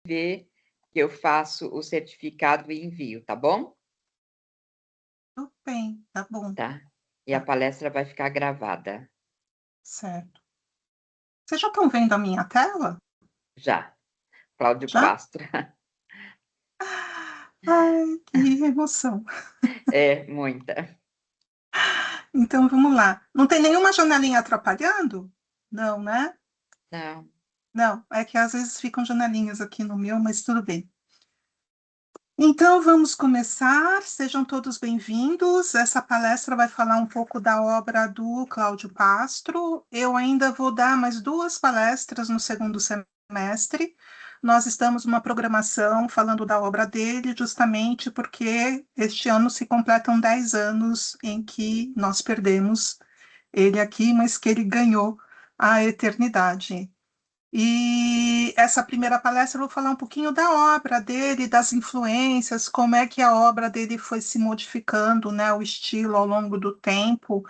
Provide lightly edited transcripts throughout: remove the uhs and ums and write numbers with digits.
ver que eu faço o certificado e envio, tá bom? Tudo bem, tá bom, Tá. E a tá palestra vai ficar gravada. certo. Vocês já estão vendo a minha tela? Já. Cláudio Já? Pastro. Ai, que emoção. É, muita. Então, vamos lá. Não tem nenhuma janelinha atrapalhando? Não, né? Não. Não, é que às vezes ficam janelinhas aqui no meu, mas tudo bem. Então, vamos começar. Sejam todos bem-vindos. Essa palestra vai falar um pouco da obra do Cláudio Pastro. Eu ainda vou dar mais 2 palestras no segundo semestre. Nós estamos numa programação falando da obra dele, justamente porque este ano se completam 10 anos em que nós perdemos ele aqui, mas que ele ganhou a eternidade. E essa primeira palestra eu vou falar um pouquinho da obra dele, das influências, como é que a obra dele foi se modificando, né, o estilo ao longo do tempo.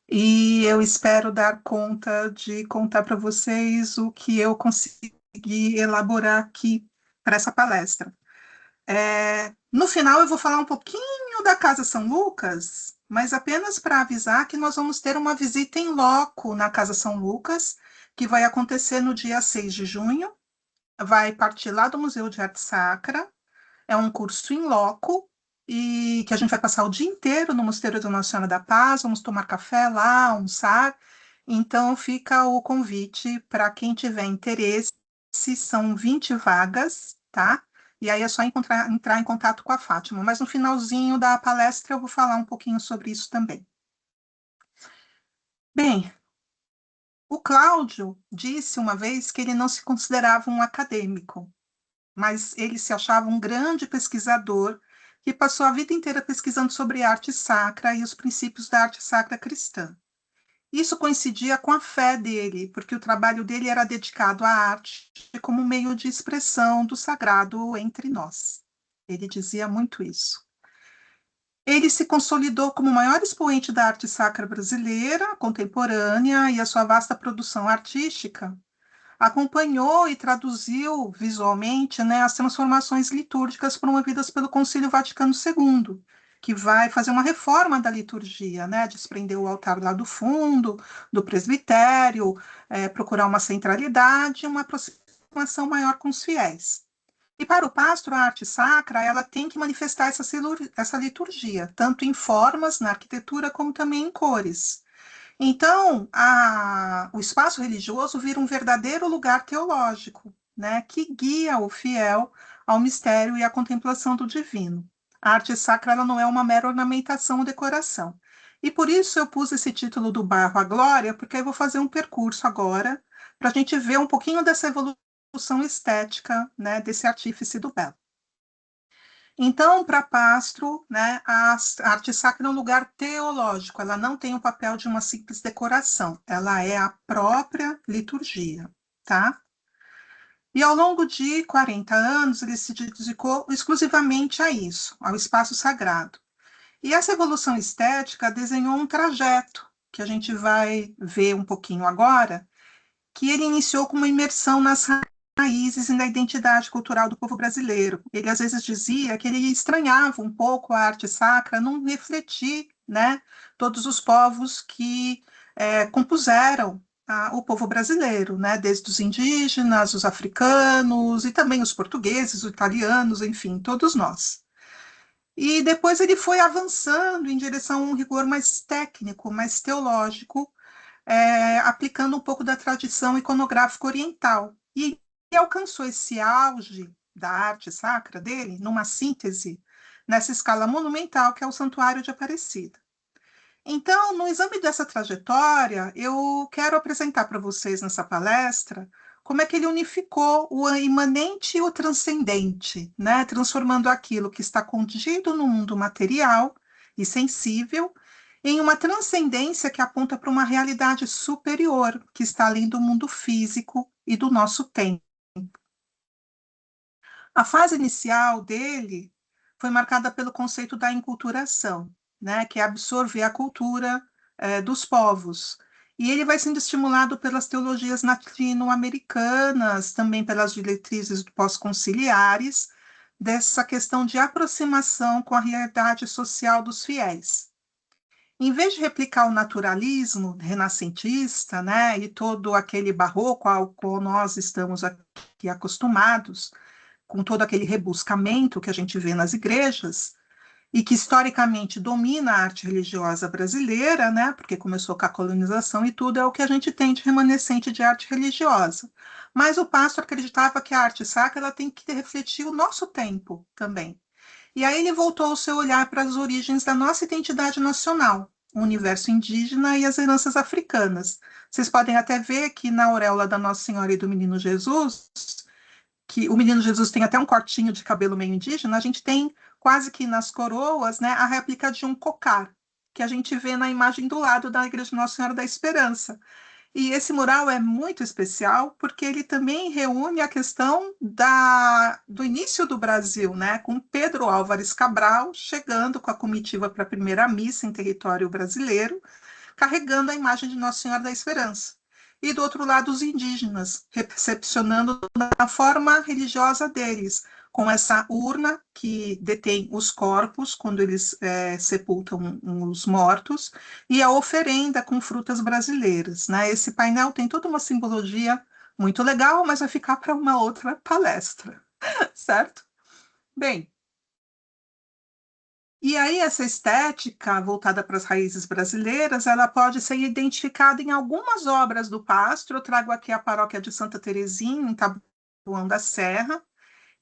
E eu espero dar conta de contar para vocês o que eu consegui elaborar aqui para essa palestra. No final eu vou falar um pouquinho da Casa São Lucas, mas apenas para avisar que nós vamos ter uma visita em loco na Casa São Lucas, que vai acontecer no dia 6 de junho, vai partir lá do Museu de Arte Sacra, é um curso em loco, e que a gente vai passar o dia inteiro no Mosteiro da Nossa Senhora da Paz, vamos tomar café lá, almoçar, então fica o convite para quem tiver interesse, são 20 vagas, tá? E aí é só entrar em contato com a Fátima, mas no finalzinho da palestra eu vou falar um pouquinho sobre isso também. Bem, o Cláudio disse uma vez que ele não se considerava um acadêmico, mas ele se achava um grande pesquisador que passou a vida inteira pesquisando sobre arte sacra e os princípios da arte sacra cristã. Isso coincidia com a fé dele, porque o trabalho dele era dedicado à arte como meio de expressão do sagrado entre nós. Ele dizia muito isso. Ele se consolidou como o maior expoente da arte sacra brasileira, contemporânea, e a sua vasta produção artística acompanhou e traduziu visualmente, né, as transformações litúrgicas promovidas pelo Concílio Vaticano II, que vai fazer uma reforma da liturgia, né, desprender o altar lá do fundo, do presbitério, procurar uma centralidade, uma aproximação maior com os fiéis. E para o pastor, a arte sacra, ela tem que manifestar essa liturgia, tanto em formas, na arquitetura, como também em cores. Então, o espaço religioso vira um verdadeiro lugar teológico, né, que guia o fiel ao mistério e à contemplação do divino. A arte sacra ela não é uma mera ornamentação ou decoração. E por isso eu pus esse título do Barro à Glória, porque eu vou fazer um percurso agora para a gente ver um pouquinho dessa evolução estética, né, desse artífice do belo. Então, para Pastro, né, a arte sacra é um lugar teológico, ela não tem o papel de uma simples decoração, ela é a própria liturgia, tá? E ao longo de 40 anos, ele se dedicou exclusivamente a isso, ao espaço sagrado. E essa evolução estética desenhou um trajeto, que a gente vai ver um pouquinho agora, que ele iniciou com uma imersão nas raízes e na identidade cultural do povo brasileiro. Ele às vezes dizia que ele estranhava um pouco a arte sacra, não refletir, né, todos os povos que compuseram o povo brasileiro, né, desde os indígenas, os africanos e também os portugueses, os italianos, enfim, todos nós. E depois ele foi avançando em direção a um rigor mais técnico, mais teológico, aplicando um pouco da tradição iconográfica oriental. E alcançou esse auge da arte sacra dele numa síntese nessa escala monumental que é o Santuário de Aparecida. Então, no exame dessa trajetória, eu quero apresentar para vocês nessa palestra como é que ele unificou o imanente e o transcendente, né? Transformando aquilo que está contido no mundo material e sensível em uma transcendência que aponta para uma realidade superior, que está além do mundo físico e do nosso tempo. A fase inicial dele foi marcada pelo conceito da enculturação, né, que é absorver a cultura dos povos. E ele vai sendo estimulado pelas teologias latino-americanas, também pelas diretrizes pós-conciliares, dessa questão de aproximação com a realidade social dos fiéis. Em vez de replicar o naturalismo renascentista, né, e todo aquele barroco ao qual nós estamos aqui acostumados, com todo aquele rebuscamento que a gente vê nas igrejas, e que historicamente domina a arte religiosa brasileira, né, porque começou com a colonização e tudo, é o que a gente tem de remanescente de arte religiosa. Mas o pastor acreditava que a arte sacra ela tem que refletir o nosso tempo também. E aí ele voltou o seu olhar para as origens da nossa identidade nacional, o universo indígena e as heranças africanas. Vocês podem até ver que na auréola da Nossa Senhora e do Menino Jesus, que o Menino Jesus tem até um cortinho de cabelo meio indígena, a gente tem quase que nas coroas, né, a réplica de um cocar, que a gente vê na imagem do lado da Igreja de Nossa Senhora da Esperança. E esse mural é muito especial porque ele também reúne a questão do início do Brasil, né, com Pedro Álvares Cabral chegando com a comitiva para a primeira missa em território brasileiro, carregando a imagem de Nossa Senhora da Esperança. E do outro lado, os indígenas, recepcionando da forma religiosa deles, com essa urna que detém os corpos quando eles sepultam os mortos, e a oferenda com frutas brasileiras. Né? Esse painel tem toda uma simbologia muito legal, mas vai ficar para uma outra palestra, certo? Bem, e aí essa estética voltada para as raízes brasileiras, ela pode ser identificada em algumas obras do Pastro. Eu trago aqui a paróquia de Santa Terezinha, em Taboão da Serra,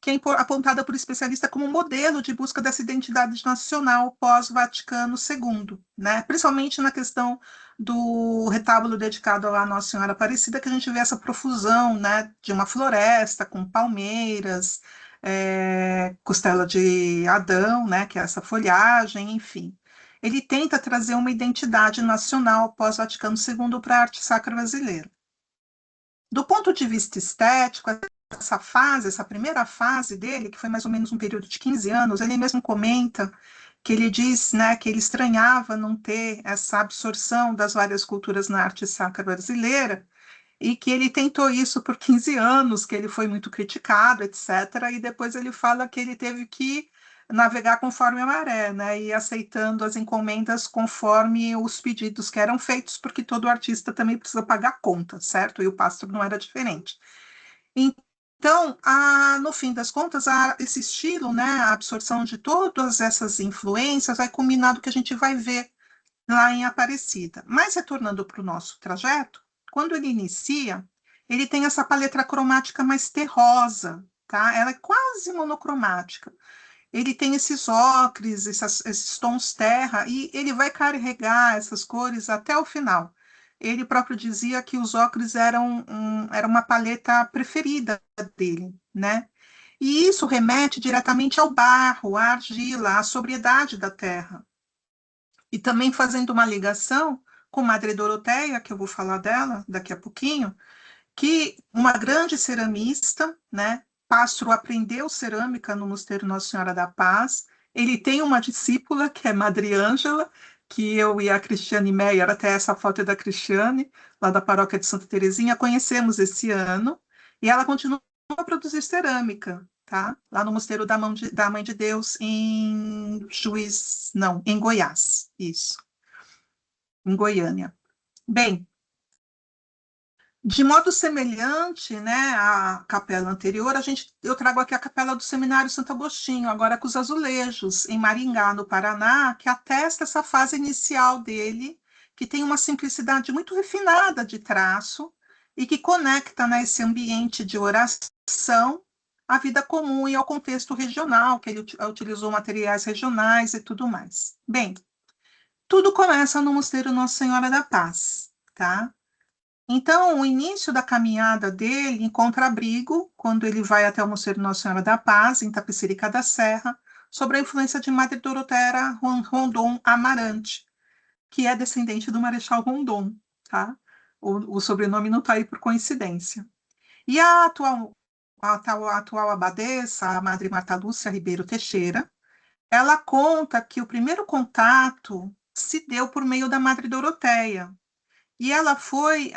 que é apontada por especialistas como um modelo de busca dessa identidade nacional pós-Vaticano II, né? Principalmente na questão do retábulo dedicado à Nossa Senhora Aparecida, que a gente vê essa profusão, né, de uma floresta com palmeiras, costela de Adão, né, que é essa folhagem, enfim. Ele tenta trazer uma identidade nacional pós-Vaticano II para a arte sacra brasileira. Do ponto de vista estético, essa fase, essa primeira fase dele, que foi mais ou menos um período de 15 anos, ele mesmo comenta que ele diz, né, que ele estranhava não ter essa absorção das várias culturas na arte sacra brasileira, e que ele tentou isso por 15 anos, que ele foi muito criticado, etc. E depois ele fala que ele teve que navegar conforme a maré, né? E aceitando as encomendas conforme os pedidos que eram feitos, porque todo artista também precisa pagar conta, certo? E o pastor não era diferente. Então, no fim das contas, esse estilo, né, a absorção de todas essas influências vai culminar no que a gente vai ver lá em Aparecida. Mas retornando para o nosso trajeto, quando ele inicia, ele tem essa paleta cromática mais terrosa, tá? Ela é quase monocromática. Ele tem esses ocres, esses tons terra, e ele vai carregar essas cores até o final. Ele próprio dizia que os ocres era uma paleta preferida dele, né? E isso remete diretamente ao barro, à argila, à sobriedade da terra. E também fazendo uma ligação com Madre Doroteia, que eu vou falar dela daqui a pouquinho, que uma grande ceramista, né? Pastro aprendeu cerâmica no Mosteiro Nossa Senhora da Paz. Ele tem uma discípula, que é Madre Ângela, que eu e a Cristiane Meyer, até essa foto é da Cristiane, lá da paróquia de Santa Terezinha, conhecemos esse ano, e ela continua a produzir cerâmica, tá? Lá no Mosteiro da Mãe de Deus, em Goiás, isso, em Goiânia. Bem, de modo semelhante, né, à capela anterior, eu trago aqui a capela do Seminário Santo Agostinho, agora com os azulejos, em Maringá, no Paraná, que atesta essa fase inicial dele, que tem uma simplicidade muito refinada de traço e que conecta, né, esse ambiente de oração à vida comum e ao contexto regional, que ele utilizou materiais regionais e tudo mais. Bem, tudo começa no Mosteiro Nossa Senhora da Paz, tá? Então, o início da caminhada dele encontra abrigo quando ele vai até o Mosteiro Nossa Senhora da Paz, em Tapecerica da Serra, sobre a influência de Madre Doroteia Rondon Amarante, que é descendente do Marechal Rondon, tá? O sobrenome não está aí por coincidência. E a atual abadesa, a Madre Marta Lúcia Ribeiro Teixeira, ela conta que o primeiro contato se deu por meio da Madre Doroteia, E ela foi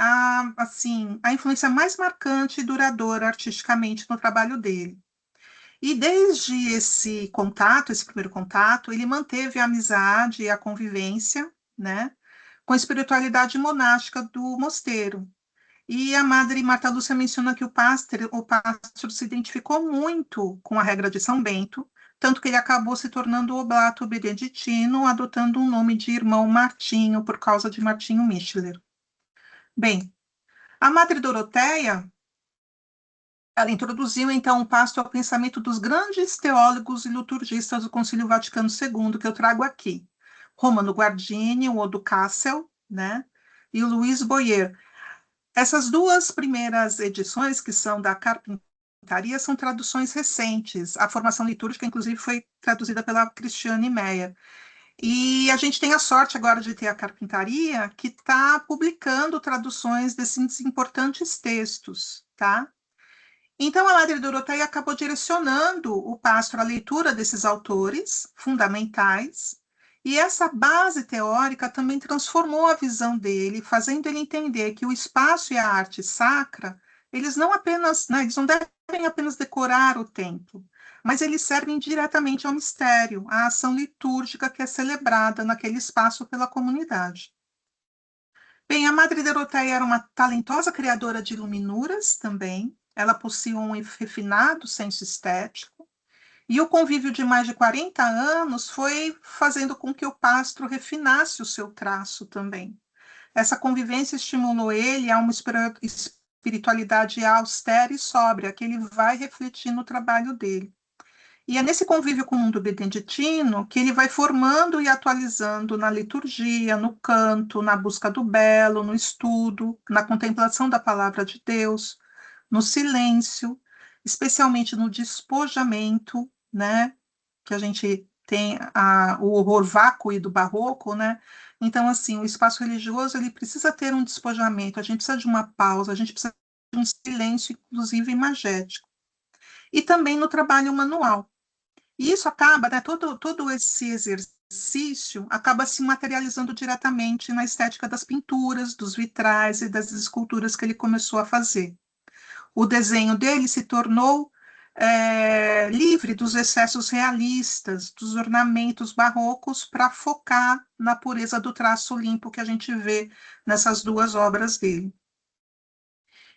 assim, a influência mais marcante e duradoura artisticamente no trabalho dele. E desde esse contato, esse primeiro contato, ele manteve a amizade e a convivência, né, com a espiritualidade monástica do mosteiro. E a Madre Marta Lúcia menciona que o pastro se identificou muito com a regra de São Bento, tanto que ele acabou se tornando oblato beneditino, adotando o nome de irmão Martinho, por causa de Martinho Micheler. Bem, a Madre Doroteia, ela introduziu, então, o pasto ao pensamento dos grandes teólogos e liturgistas do Concílio Vaticano II, que eu trago aqui. Romano Guardini, o Odo Cassel, né, e o Luiz Boyer. Essas duas primeiras edições, que são da Carpintaria, são traduções recentes. A formação litúrgica, inclusive, foi traduzida pela Cristiane Meyer. E a gente tem a sorte agora de ter a Carpintaria, que está publicando traduções desses importantes textos, tá? Então, a Madre Doroteia acabou direcionando o pasto à leitura desses autores fundamentais, e essa base teórica também transformou a visão dele, fazendo ele entender que o espaço e a arte sacra, eles não apenas, né, eles não devem apenas decorar o templo, mas eles servem diretamente ao mistério, à ação litúrgica que é celebrada naquele espaço pela comunidade. Bem, a Madre Doroteia era uma talentosa criadora de iluminuras também. Ela possuía um refinado senso estético. E o convívio de mais de 40 anos foi fazendo com que o pastro refinasse o seu traço também. Essa convivência estimulou ele a uma espiritualidade austera e sóbria, que ele vai refletir no trabalho dele. E é nesse convívio com o mundo beneditino que ele vai formando e atualizando na liturgia, no canto, na busca do belo, no estudo, na contemplação da palavra de Deus, no silêncio, especialmente no despojamento, né? Que a gente tem o horror vácuo e do barroco, né? Então, assim, o espaço religioso ele precisa ter um despojamento, a gente precisa de uma pausa, a gente precisa de um silêncio, inclusive imagético. E também no trabalho manual. E isso acaba, né, todo esse exercício acaba se materializando diretamente na estética das pinturas, dos vitrais e das esculturas que ele começou a fazer. O desenho dele se tornou livre dos excessos realistas, dos ornamentos barrocos, para focar na pureza do traço limpo que a gente vê nessas duas obras dele.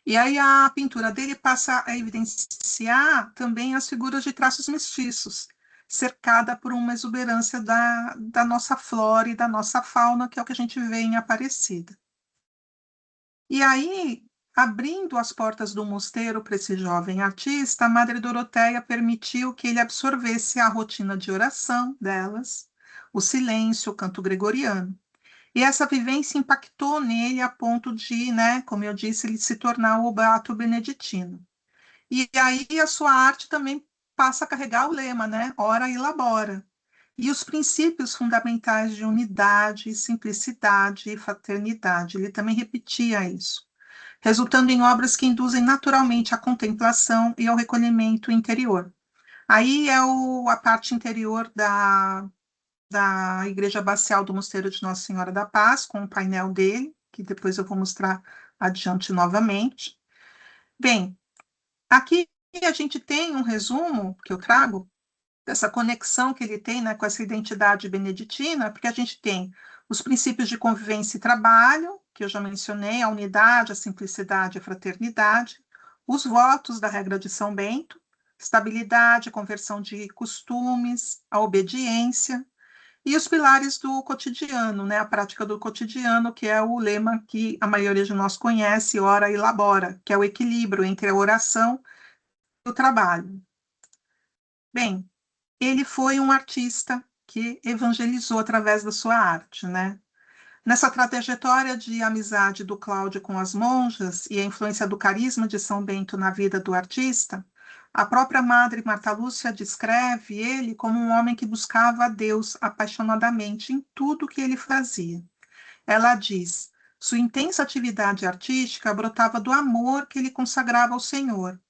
E aí a pintura dele passa a evidenciar também as figuras de traços mestiços, cercada por uma exuberância da nossa flora e da nossa fauna, que é o que a gente vê em Aparecida. E aí, abrindo as portas do mosteiro para esse jovem artista, a Madre Doroteia permitiu que ele absorvesse a rotina de oração delas, o silêncio, o canto gregoriano. E essa vivência impactou nele a ponto de, né, como eu disse, ele se tornar o beato beneditino. E aí a sua arte também passa a carregar o lema, né, ora e labora. E os princípios fundamentais de unidade, simplicidade e fraternidade. Ele também repetia isso, resultando em obras que induzem naturalmente à contemplação e ao recolhimento interior. Aí é a parte interior da Igreja Abacial do Mosteiro de Nossa Senhora da Paz, com o painel dele, que depois eu vou mostrar adiante novamente. Bem, aqui a gente tem um resumo que eu trago dessa conexão que ele tem, né, com essa identidade beneditina, porque a gente tem os princípios de convivência e trabalho, que eu já mencionei, a unidade, a simplicidade, a fraternidade, os votos da regra de São Bento, estabilidade, conversão de costumes, a obediência, e os pilares do cotidiano, né? A prática do cotidiano, que é o lema que a maioria de nós conhece, ora e labora, que é o equilíbrio entre a oração e o trabalho. Bem, ele foi um artista que evangelizou através da sua arte, né? Nessa trajetória de amizade do Cláudio com as monjas e a influência do carisma de São Bento na vida do artista, a própria Madre Marta Lúcia descreve ele como um homem que buscava a Deus apaixonadamente em tudo que ele fazia. Ela diz: sua intensa atividade artística brotava do amor que ele consagrava ao Senhor.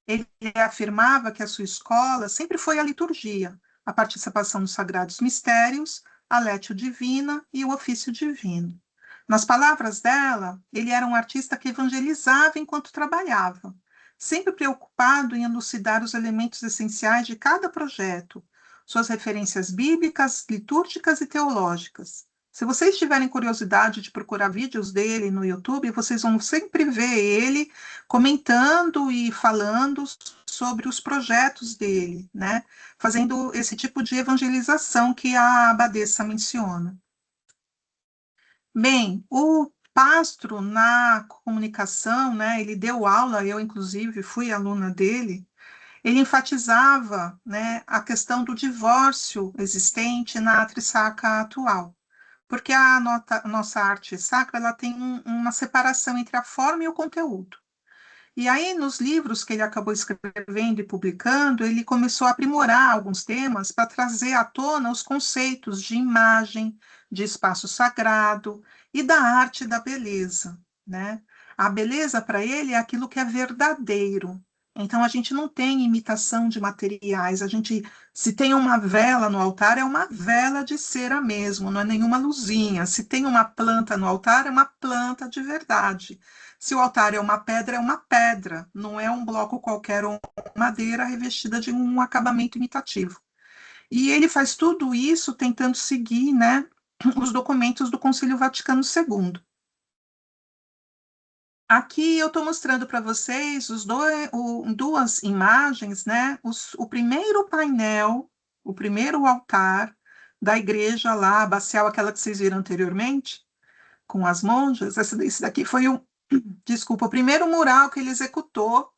Ele afirmava que a sua escola sempre foi a liturgia, a participação nos sagrados mistérios, a létio divina e o ofício divino. Nas palavras dela, ele era um artista que evangelizava enquanto trabalhava, sempre preocupado em elucidar os elementos essenciais de cada projeto, suas referências bíblicas, litúrgicas e teológicas. Se vocês tiverem curiosidade de procurar vídeos dele no YouTube, vocês vão sempre ver ele comentando e falando sobre os projetos dele, né? Fazendo esse tipo de evangelização que a abadesa menciona. Bem, o Pastro, na comunicação, né, ele deu aula, eu, inclusive, fui aluna dele, ele enfatizava, né, a questão do divórcio existente na arte sacra atual, porque nossa arte sacra ela tem uma separação entre a forma e o conteúdo. E aí, nos livros que ele acabou escrevendo e publicando, ele começou a aprimorar alguns temas para trazer à tona os conceitos de imagem, de espaço sagrado e da arte da beleza, né? A beleza para ele é aquilo que é verdadeiro. Então, a gente não tem imitação de materiais. A gente, se tem uma vela no altar, é uma vela de cera mesmo, não é nenhuma luzinha. Se tem uma planta no altar, é uma planta de verdade. Se o altar é uma pedra, não é um bloco qualquer ou madeira revestida de um acabamento imitativo. E ele faz tudo isso tentando seguir, né, os documentos do Concílio Vaticano II. Aqui eu estou mostrando para vocês duas imagens, né? O primeiro painel, o primeiro altar da igreja lá, abacial, aquela que vocês viram anteriormente, com as monjas. Esse daqui foi o primeiro mural que ele executou.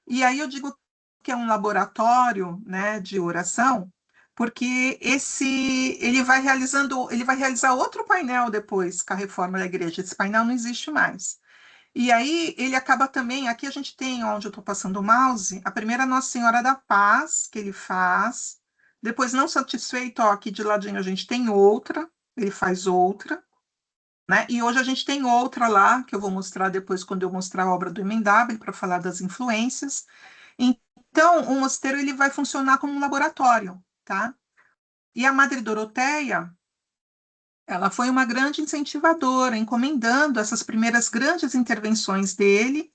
E aí eu digo que é um laboratório, né, de oração, porque ele vai realizar outro painel depois com a reforma da igreja. Esse painel não existe mais. E aí ele acaba também, aqui a gente tem, onde eu estou passando o mouse, a primeira Nossa Senhora da Paz, que ele faz. Depois, não satisfeito, ó, aqui de ladinho a gente tem outra, ele faz outra, né? E hoje a gente tem outra lá, que eu vou mostrar depois quando eu mostrar a obra do Emendable, para falar das influências. Então, o mosteiro ele vai funcionar como um laboratório, tá? E a Madre Doroteia, ela foi uma grande incentivadora, encomendando essas primeiras grandes intervenções dele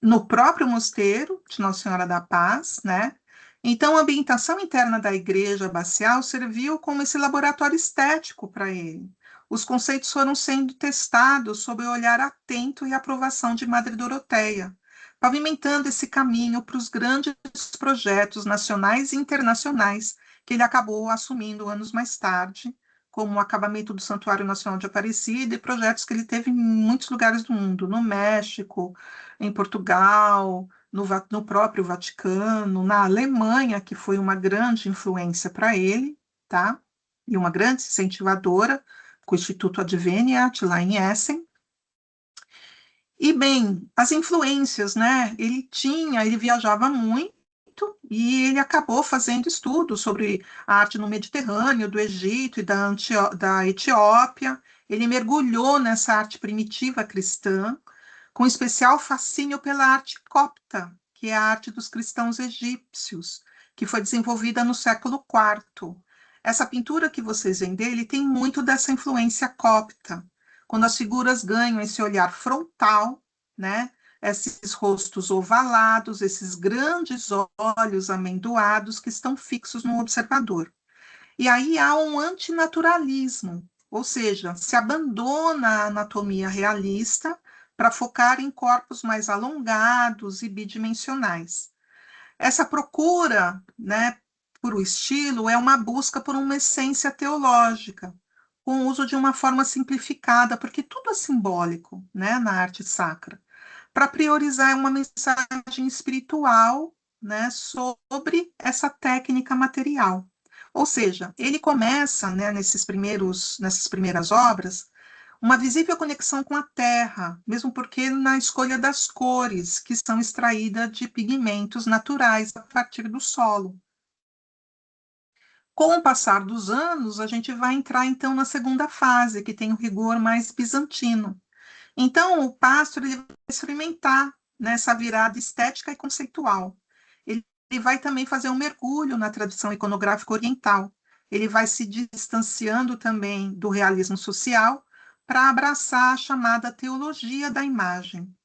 no próprio mosteiro de Nossa Senhora da Paz, né? Então, a ambientação interna da igreja abacial serviu como esse laboratório estético para ele. Os conceitos foram sendo testados sob o olhar atento e aprovação de Madre Doroteia, pavimentando esse caminho para os grandes projetos nacionais e internacionais que ele acabou assumindo anos mais tarde, como o acabamento do Santuário Nacional de Aparecida e projetos que ele teve em muitos lugares do mundo, no México, em Portugal, no próprio Vaticano, na Alemanha, que foi uma grande influência para ele, tá? E uma grande incentivadora, com o Instituto Adveniat, lá em Essen. E, bem, as influências, né? Ele viajava muito e ele acabou fazendo estudos sobre a arte no Mediterrâneo, do Egito e da Etiópia. Ele mergulhou nessa arte primitiva cristã, com especial fascínio pela arte copta, que é a arte dos cristãos egípcios, que foi desenvolvida no século IV. Essa pintura que vocês veem dele tem muito dessa influência copta, quando as figuras ganham esse olhar frontal, né? Esses rostos ovalados, esses grandes olhos amendoados que estão fixos no observador. E aí há um antinaturalismo, ou seja, se abandona a anatomia realista para focar em corpos mais alongados e bidimensionais. Essa procura, né, por o estilo é uma busca por uma essência teológica, com o uso de uma forma simplificada, porque tudo é simbólico, né, na arte sacra, para priorizar uma mensagem espiritual, né, sobre essa técnica material. Ou seja, ele começa, né, nessas primeiras obras, uma visível conexão com a terra, mesmo porque na escolha das cores, que são extraídas de pigmentos naturais a partir do solo. Com o passar dos anos, a gente vai entrar então na segunda fase, que tem o rigor mais bizantino. Então, o Pastro ele vai experimentar nessa virada estética e conceitual. Ele vai também fazer um mergulho na tradição iconográfica oriental. Ele vai se distanciando também do realismo social para abraçar a chamada teologia da imagem.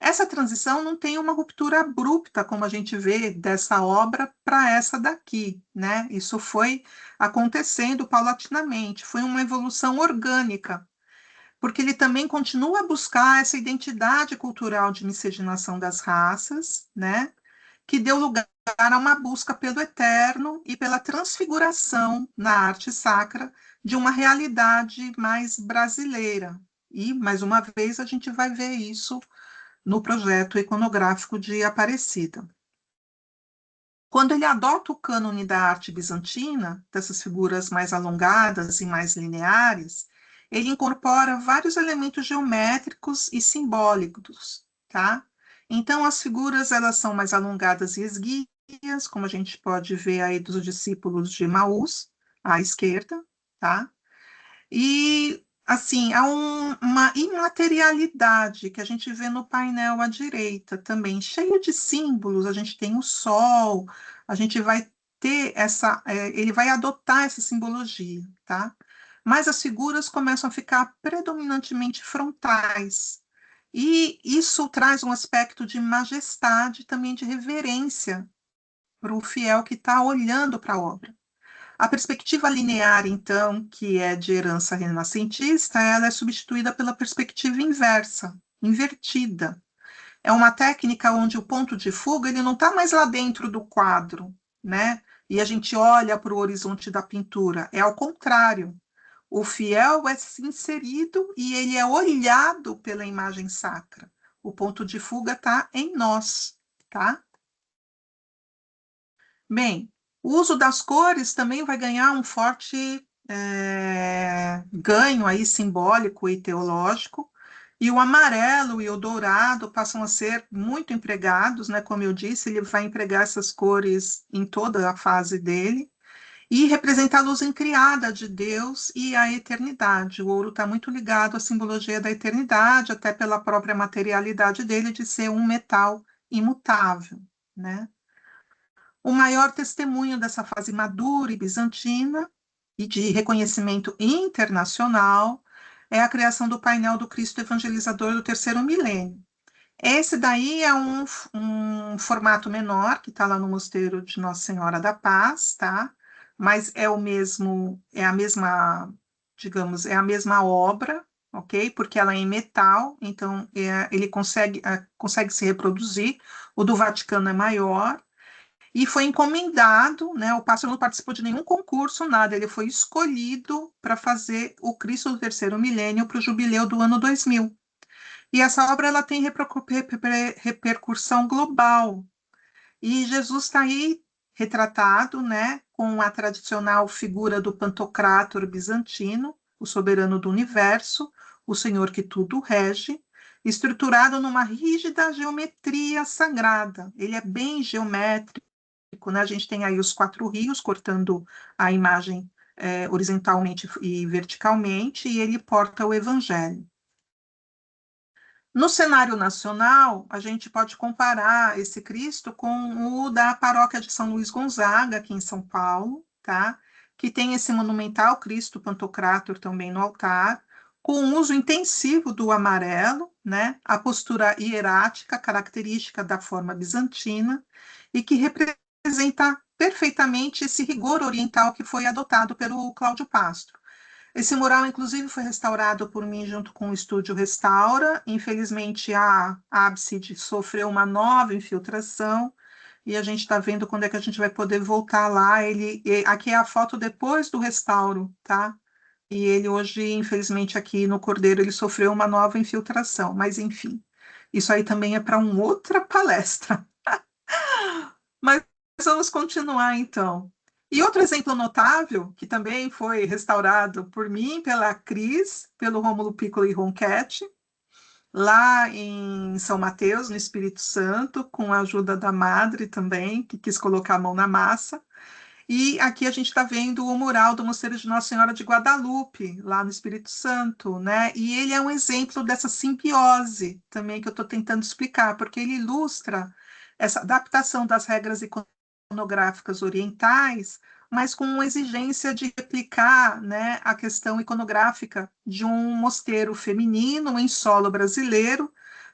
Essa transição não tem uma ruptura abrupta, como a gente vê dessa obra para essa daqui, né? Isso foi acontecendo paulatinamente, foi uma evolução orgânica, porque ele também continua a buscar essa identidade cultural de miscigenação das raças, né? Que deu lugar a uma busca pelo eterno e pela transfiguração na arte sacra de uma realidade mais brasileira. E, mais uma vez, a gente vai ver isso no projeto iconográfico de Aparecida. Quando ele adota o cânone da arte bizantina, dessas figuras mais alongadas e mais lineares, ele incorpora vários elementos geométricos e simbólicos, tá? Então, as figuras, elas são mais alongadas e esguias, como a gente pode ver aí dos discípulos de Maús, à esquerda, tá? E, assim, há uma imaterialidade que a gente vê no painel à direita também, cheio de símbolos. A gente tem o sol, a gente vai ter essa, ele vai adotar essa simbologia, tá? Mas as figuras começam a ficar predominantemente frontais. E isso traz um aspecto de majestade, também de reverência para o fiel que está olhando para a obra. A perspectiva linear, então, que é de herança renascentista, ela é substituída pela perspectiva inversa, invertida. É uma técnica onde o ponto de fuga ele não está mais lá dentro do quadro, né? E a gente olha para o horizonte da pintura. É ao contrário. O fiel é inserido e ele é olhado pela imagem sacra. O ponto de fuga está em nós, tá? Bem, o uso das cores também vai ganhar um forte ganho aí simbólico e teológico, e o amarelo e o dourado passam a ser muito empregados, né? Como eu disse, ele vai empregar essas cores em toda a fase dele, e representa a luz incriada de Deus e a eternidade. O ouro está muito ligado à simbologia da eternidade, até pela própria materialidade dele de ser um metal imutável, né? O maior testemunho dessa fase madura e bizantina e de reconhecimento internacional é a criação do painel do Cristo Evangelizador do terceiro milênio. Esse daí é um formato menor, que está lá no Mosteiro de Nossa Senhora da Paz, tá? Mas é o mesmo, é a mesma, digamos, é a mesma obra, ok? Porque ela é em metal, então ele consegue se reproduzir. O do Vaticano é maior, e foi encomendado, né? O pássaro não participou de nenhum concurso, nada, ele foi escolhido para fazer o Cristo do Terceiro Milênio para o jubileu do ano 2000. E essa obra ela tem repercussão global. E Jesus está aí retratado, né, com a tradicional figura do Pantocrátor bizantino, o soberano do universo, o Senhor que tudo rege, estruturado numa rígida geometria sagrada. Ele é bem geométrico, né? A gente tem aí os quatro rios cortando a imagem horizontalmente e verticalmente, e ele porta o evangelho. No cenário nacional, a gente pode comparar esse Cristo com o da paróquia de São Luís Gonzaga, aqui em São Paulo, tá? Que tem esse monumental Cristo Pantocrátor também no altar, com o uso intensivo do amarelo, né? A postura hierática, característica da forma bizantina, e que representa perfeitamente esse rigor oriental que foi adotado pelo Cláudio Pastro. Esse mural, inclusive, foi restaurado por mim junto com o Estúdio Restaura. Infelizmente, a ábside sofreu uma nova infiltração e a gente está vendo quando é que a gente vai poder voltar lá. Aqui é a foto depois do restauro, tá? E ele hoje, infelizmente, aqui no Cordeiro, ele sofreu uma nova infiltração. Mas, enfim, isso aí também é para uma outra palestra. Mas vamos continuar, então. E outro exemplo notável, que também foi restaurado por mim, pela Cris, pelo Rômulo Piccolo e Ronchetti, lá em São Mateus, no Espírito Santo, com a ajuda da Madre também, que quis colocar a mão na massa. E aqui a gente está vendo o mural do Mosteiro de Nossa Senhora de Guadalupe, lá no Espírito Santo, né? E ele é um exemplo dessa simbiose também que eu estou tentando explicar, porque ele ilustra essa adaptação das regras iconográficas orientais, mas com uma exigência de replicar, né, a questão iconográfica de um mosteiro feminino em solo brasileiro,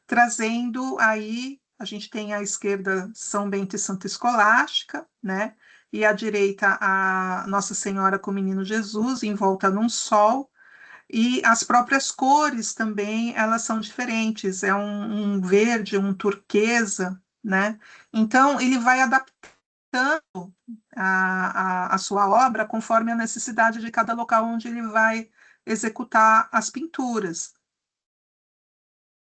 trazendo aí, a gente tem à esquerda São Bento e Santa Escolástica, né, e à direita a Nossa Senhora com o Menino Jesus, envolta num sol, e as próprias cores também, elas são diferentes, é um verde, um turquesa, né? Então, ele vai adaptando a sua obra conforme a necessidade de cada local onde ele vai executar as pinturas.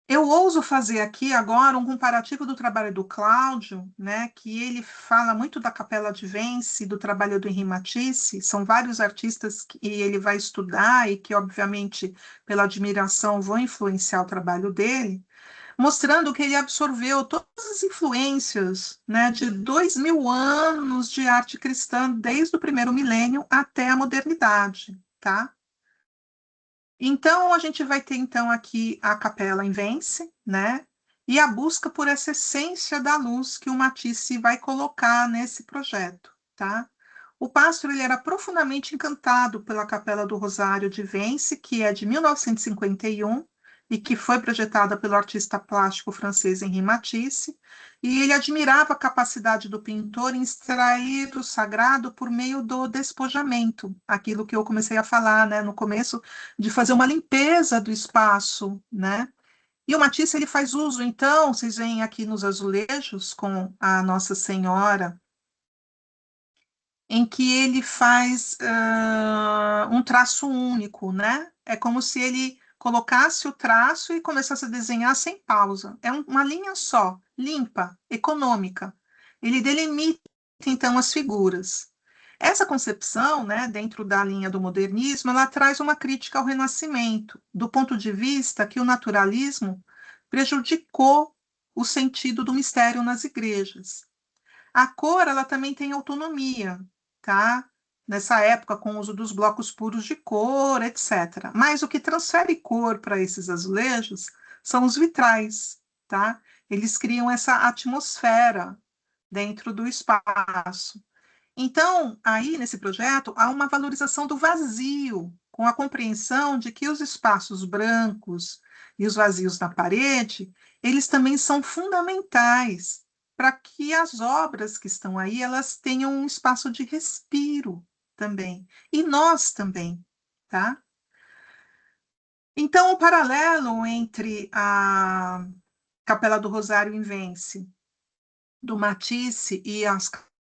Eu ouso fazer aqui agora um comparativo do trabalho do Cláudio, né, que ele fala muito da Capela de Vence, do trabalho do Henri Matisse, são vários artistas que ele vai estudar e que, obviamente, pela admiração, vão influenciar o trabalho dele, mostrando que ele absorveu todas as influências, né, de 2000 anos de arte cristã, desde o primeiro milênio até a modernidade, tá? Então, a gente vai ter, então, aqui a capela em Vence, né? E a busca por essa essência da luz que o Matisse vai colocar nesse projeto, tá? O Pastro ele era profundamente encantado pela Capela do Rosário de Vence, que é de 1951 e que foi projetada pelo artista plástico francês Henri Matisse, e ele admirava a capacidade do pintor em extrair o sagrado por meio do despojamento, aquilo que eu comecei a falar, né, no começo, de fazer uma limpeza do espaço, né? E o Matisse ele faz uso, então, vocês veem aqui nos azulejos com a Nossa Senhora, em que ele faz um traço único, né? É como se ele colocasse o traço e começasse a desenhar sem pausa. É uma linha só, limpa, econômica. Ele delimita, então, as figuras. Essa concepção, né, dentro da linha do modernismo, ela traz uma crítica ao Renascimento, do ponto de vista que o naturalismo prejudicou o sentido do mistério nas igrejas. A cor, ela também tem autonomia, tá? Nessa época, com o uso dos blocos puros de cor, etc. Mas o que transfere cor para esses azulejos são os vitrais, tá? Eles criam essa atmosfera dentro do espaço. Então, aí nesse projeto, há uma valorização do vazio, com a compreensão de que os espaços brancos e os vazios na parede, eles também são fundamentais para que as obras que estão aí, elas tenham um espaço de respiro também. E nós também, tá? Então, o paralelo entre a Capela do Rosário em Vence, do Matisse e as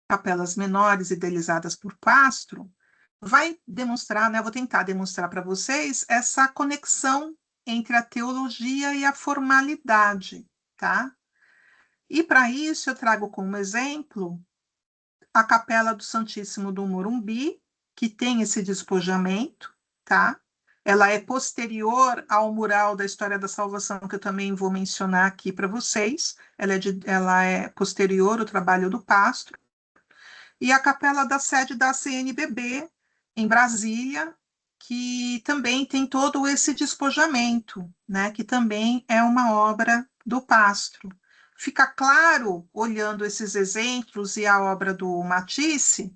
capelas menores idealizadas por Castro, vai demonstrar, né, eu vou tentar demonstrar para vocês essa conexão entre a teologia e a formalidade, tá? E para isso eu trago como exemplo a Capela do Santíssimo do Morumbi, que tem esse despojamento, tá? Ela é posterior ao mural da História da Salvação, que eu também vou mencionar aqui para vocês. Ela é posterior ao trabalho do Pastro. E a capela da sede da CNBB, em Brasília, que também tem todo esse despojamento, né, que também é uma obra do Pastro. Fica claro, olhando esses exemplos e a obra do Matisse,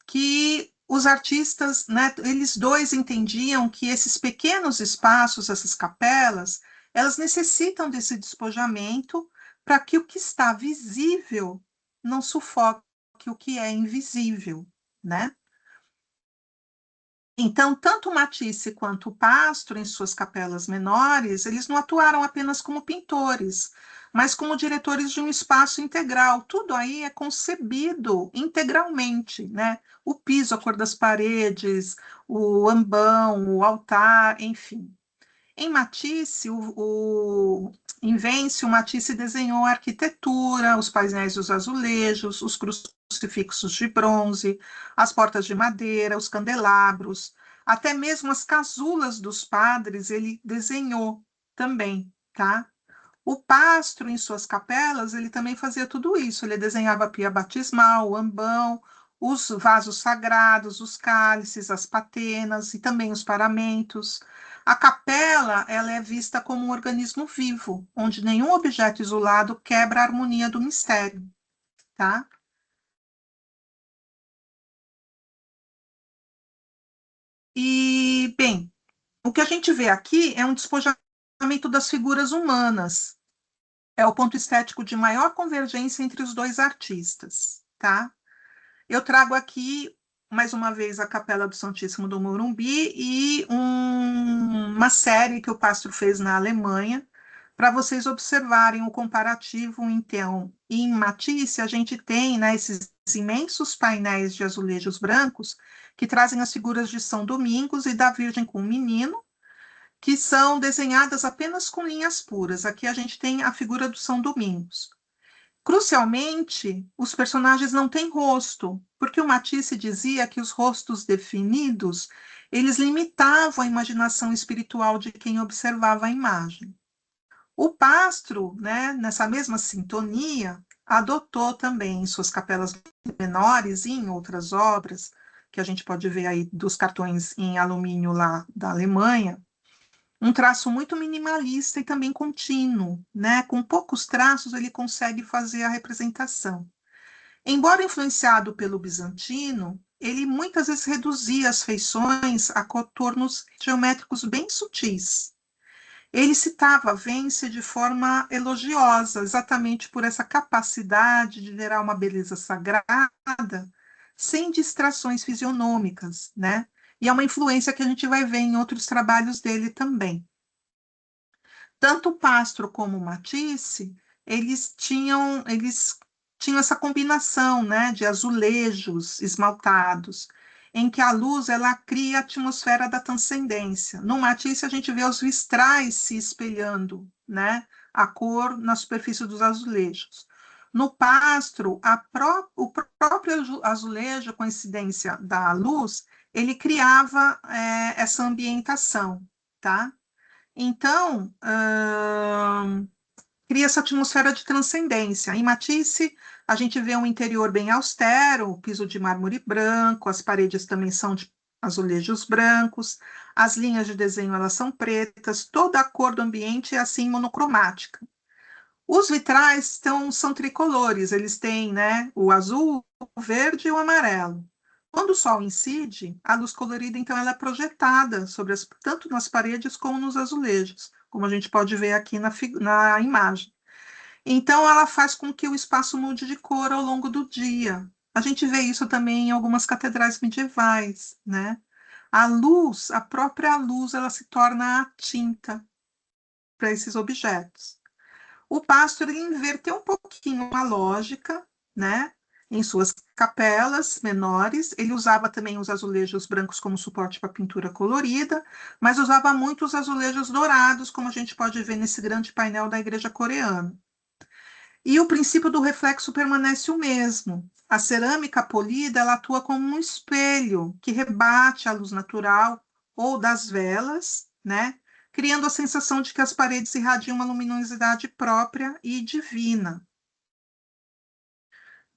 que os artistas, né, eles dois entendiam que esses pequenos espaços, essas capelas, elas necessitam desse despojamento para que o que está visível não sufoque o que é invisível, né? Então, tanto Matisse quanto Pastro, em suas capelas menores, eles não atuaram apenas como pintores, mas como diretores de um espaço integral. Tudo aí é concebido integralmente, né? O piso, a cor das paredes, o ambão, o altar, enfim. Em Matisse, em Vence, o Matisse desenhou a arquitetura, os painéis dos azulejos, os crucifixos de bronze, as portas de madeira, os candelabros, até mesmo as casulas dos padres ele desenhou também, tá? O Pastro, em suas capelas, ele também fazia tudo isso. Ele desenhava a pia batismal, o ambão, os vasos sagrados, os cálices, as patenas e também os paramentos. A capela, ela é vista como um organismo vivo, onde nenhum objeto isolado quebra a harmonia do mistério, tá? E, bem, o que a gente vê aqui é um despojamento das figuras humanas. É o ponto estético de maior convergência entre os dois artistas, tá? Eu trago aqui, mais uma vez, a Capela do Santíssimo do Morumbi e uma série que o Pastro fez na Alemanha, para vocês observarem o comparativo. Então, em Matisse, a gente tem, né, esses imensos painéis de azulejos brancos que trazem as figuras de São Domingos e da Virgem com o Menino, que são desenhadas apenas com linhas puras. Aqui a gente tem a figura do São Domingos. Crucialmente, os personagens não têm rosto, porque o Matisse dizia que os rostos definidos, eles limitavam a imaginação espiritual de quem observava a imagem. O Pastro, né, nessa mesma sintonia, adotou também em suas capelas menores e em outras obras, que a gente pode ver aí dos cartões em alumínio lá da Alemanha, um traço muito minimalista e também contínuo, né? Com poucos traços ele consegue fazer a representação. Embora influenciado pelo bizantino, ele muitas vezes reduzia as feições a contornos geométricos bem sutis. Ele citava Vence de forma elogiosa, exatamente por essa capacidade de gerar uma beleza sagrada, sem distrações fisionômicas, né? E é uma influência que a gente vai ver em outros trabalhos dele também. Tanto o Pastro como o Matisse, eles tinham essa combinação, né, de azulejos esmaltados, em que a luz ela cria a atmosfera da transcendência. No Matisse a gente vê os vitrais se espelhando, né, a cor na superfície dos azulejos. No Pastro, o próprio azulejo, coincidência da luz, ele criava essa ambientação, tá? Então, cria essa atmosfera de transcendência. Em Matisse, a gente vê um interior bem austero, o piso de mármore branco, as paredes também são de azulejos brancos, as linhas de desenho elas são pretas, toda a cor do ambiente é assim monocromática. Os vitrais são tricolores, eles têm, né, o azul, o verde e o amarelo. Quando o sol incide, a luz colorida, então, ela é projetada tanto nas paredes como nos azulejos, como a gente pode ver aqui na imagem. Então, ela faz com que o espaço mude de cor ao longo do dia. A gente vê isso também em algumas catedrais medievais, né? A luz, a própria luz, ela se torna a tinta para esses objetos. O Pastor ele inverteu um pouquinho a lógica, né? Em suas capelas menores, ele usava também os azulejos brancos como suporte para pintura colorida, mas usava muito os azulejos dourados, como a gente pode ver nesse grande painel da igreja coreana. E o princípio do reflexo permanece o mesmo. A cerâmica polida ela atua como um espelho que rebate a luz natural ou das velas, né? Criando a sensação de que as paredes irradiam uma luminosidade própria e divina.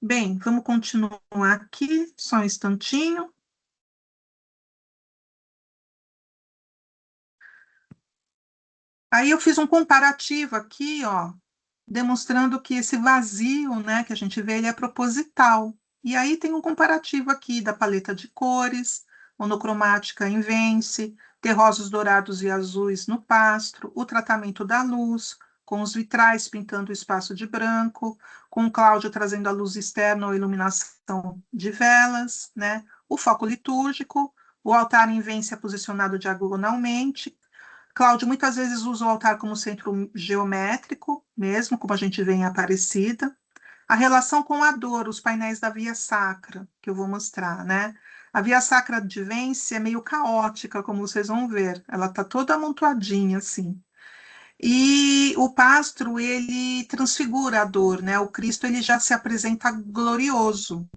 Bem, vamos continuar aqui, só um instantinho. Aí eu fiz um comparativo aqui, ó, demonstrando que esse vazio, né, que a gente vê, ele é proposital. E aí tem um comparativo aqui da paleta de cores, monocromática em Vence, terrosos dourados e azuis no Pastro, o tratamento da luz, com os vitrais pintando o espaço de branco, com o Cláudio trazendo a luz externa ou iluminação de velas, né? O foco litúrgico, o altar em Vence é posicionado diagonalmente, Cláudio muitas vezes usa o altar como centro geométrico, mesmo como a gente vê em Aparecida. A relação com a dor, os painéis da Via Sacra, que eu vou mostrar, né? A Via Sacra de Vence é meio caótica, como vocês vão ver. Ela está toda amontoadinha, assim. E o Pastro, ele transfigura a dor, né? O Cristo, ele já se apresenta glorioso,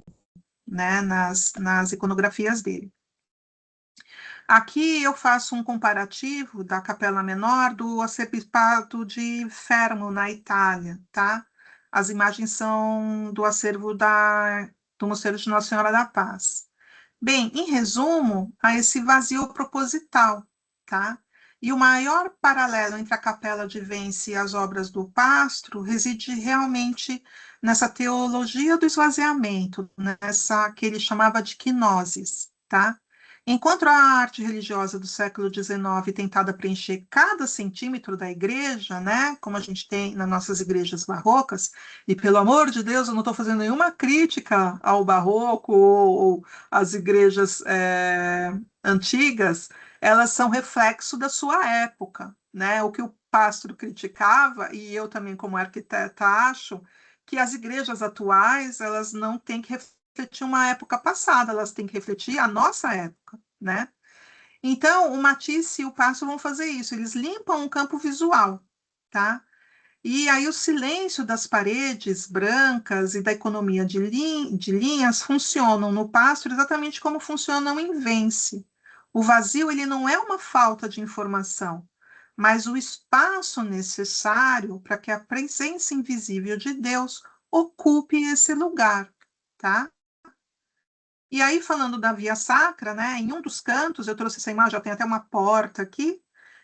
né? Nas iconografias dele. Aqui eu faço um comparativo da Capela Menor do Arcebispado de Fermo, na Itália, tá? As imagens são do acervo do Mosteiro de Nossa Senhora da Paz. Bem, em resumo, há esse vazio proposital, tá? E o maior paralelo entre a Capela de Vence e as obras do Pastro reside realmente nessa teologia do esvaziamento, nessa que ele chamava de quinosis, tá? Enquanto a arte religiosa do século XIX tentada preencher cada centímetro da igreja, né, como a gente tem nas nossas igrejas barrocas, e pelo amor de Deus, eu não estou fazendo nenhuma crítica ao barroco ou às igrejas antigas, elas são reflexo da sua época, né? O que o Pastro criticava, e eu também como arquiteta acho, que as igrejas atuais, elas não têm que refletir uma época passada, elas têm que refletir a nossa época, né? Então, o Matisse e o Passo vão fazer isso, eles limpam o campo visual, tá? E aí o silêncio das paredes brancas e da economia de linhas funcionam no Pasto exatamente como funcionam em Vence. O vazio, ele não é uma falta de informação, mas o espaço necessário para que a presença invisível de Deus ocupe esse lugar, tá? E aí, falando da via sacra, né, em um dos cantos, eu trouxe essa imagem, já tem até uma porta aqui,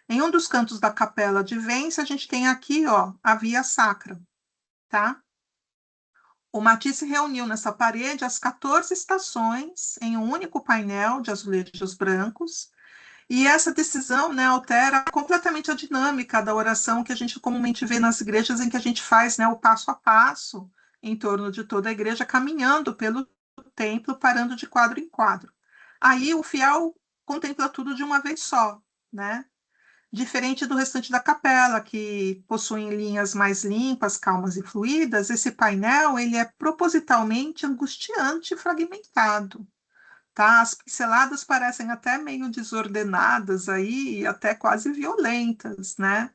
em um dos cantos da capela de Vence, a gente tem aqui, ó, a via sacra, tá? O Matisse reuniu nessa parede as 14 estações em um único painel de azulejos brancos, e essa decisão, né, altera completamente a dinâmica da oração que a gente comumente vê nas igrejas, em que a gente faz, né, o passo a passo em torno de toda a igreja, caminhando pelo templo, parando de quadro em quadro. Aí o fiel contempla tudo de uma vez só, né? Diferente do restante da capela, que possuem linhas mais limpas, calmas e fluídas, esse painel ele é propositalmente angustiante e fragmentado. Tá? As pinceladas parecem até meio desordenadas aí, e até quase violentas, né?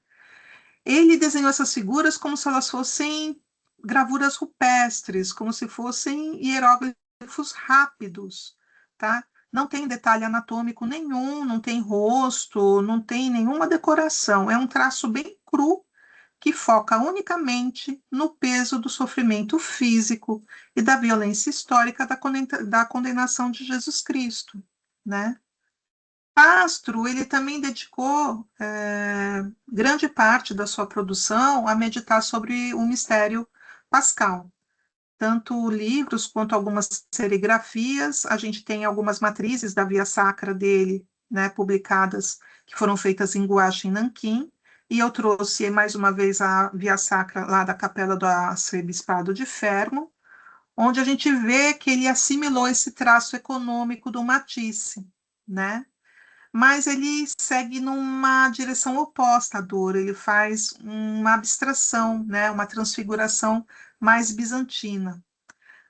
Ele desenhou essas figuras como se elas fossem gravuras rupestres, como se fossem hieróglifos rápidos, tá? Não tem detalhe anatômico nenhum, não tem rosto, não tem nenhuma decoração. É um traço bem cru que foca unicamente no peso do sofrimento físico e da violência histórica da condenação de Jesus Cristo, né? Castro, ele também dedicou grande parte da sua produção a meditar sobre o mistério pascal. Tanto livros quanto algumas serigrafias, a gente tem algumas matrizes da Via Sacra dele, né, publicadas, que foram feitas em guache em Nanquim, e eu trouxe mais uma vez a Via Sacra lá da Capela do Arcebispado de Fermo, onde a gente vê que ele assimilou esse traço econômico do Matisse, né? Mas ele segue numa direção oposta à dor, ele faz uma abstração, né, uma transfiguração mais bizantina.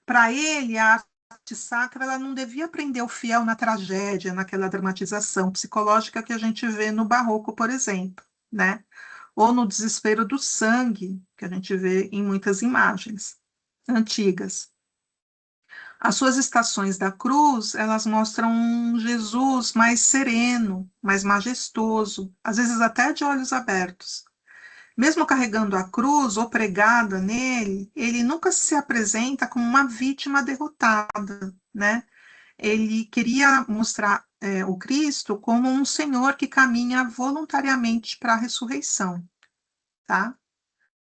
Para ele, a arte sacra ela não devia prender o fiel na tragédia, naquela dramatização psicológica que a gente vê no barroco, por exemplo, né? Ou no desespero do sangue, que a gente vê em muitas imagens antigas. As suas estações da cruz, elas mostram um Jesus mais sereno, mais majestoso, às vezes até de olhos abertos. Mesmo carregando a cruz ou pregada nele, ele nunca se apresenta como uma vítima derrotada, né? Ele queria mostrar o Cristo como um Senhor que caminha voluntariamente para a ressurreição, tá?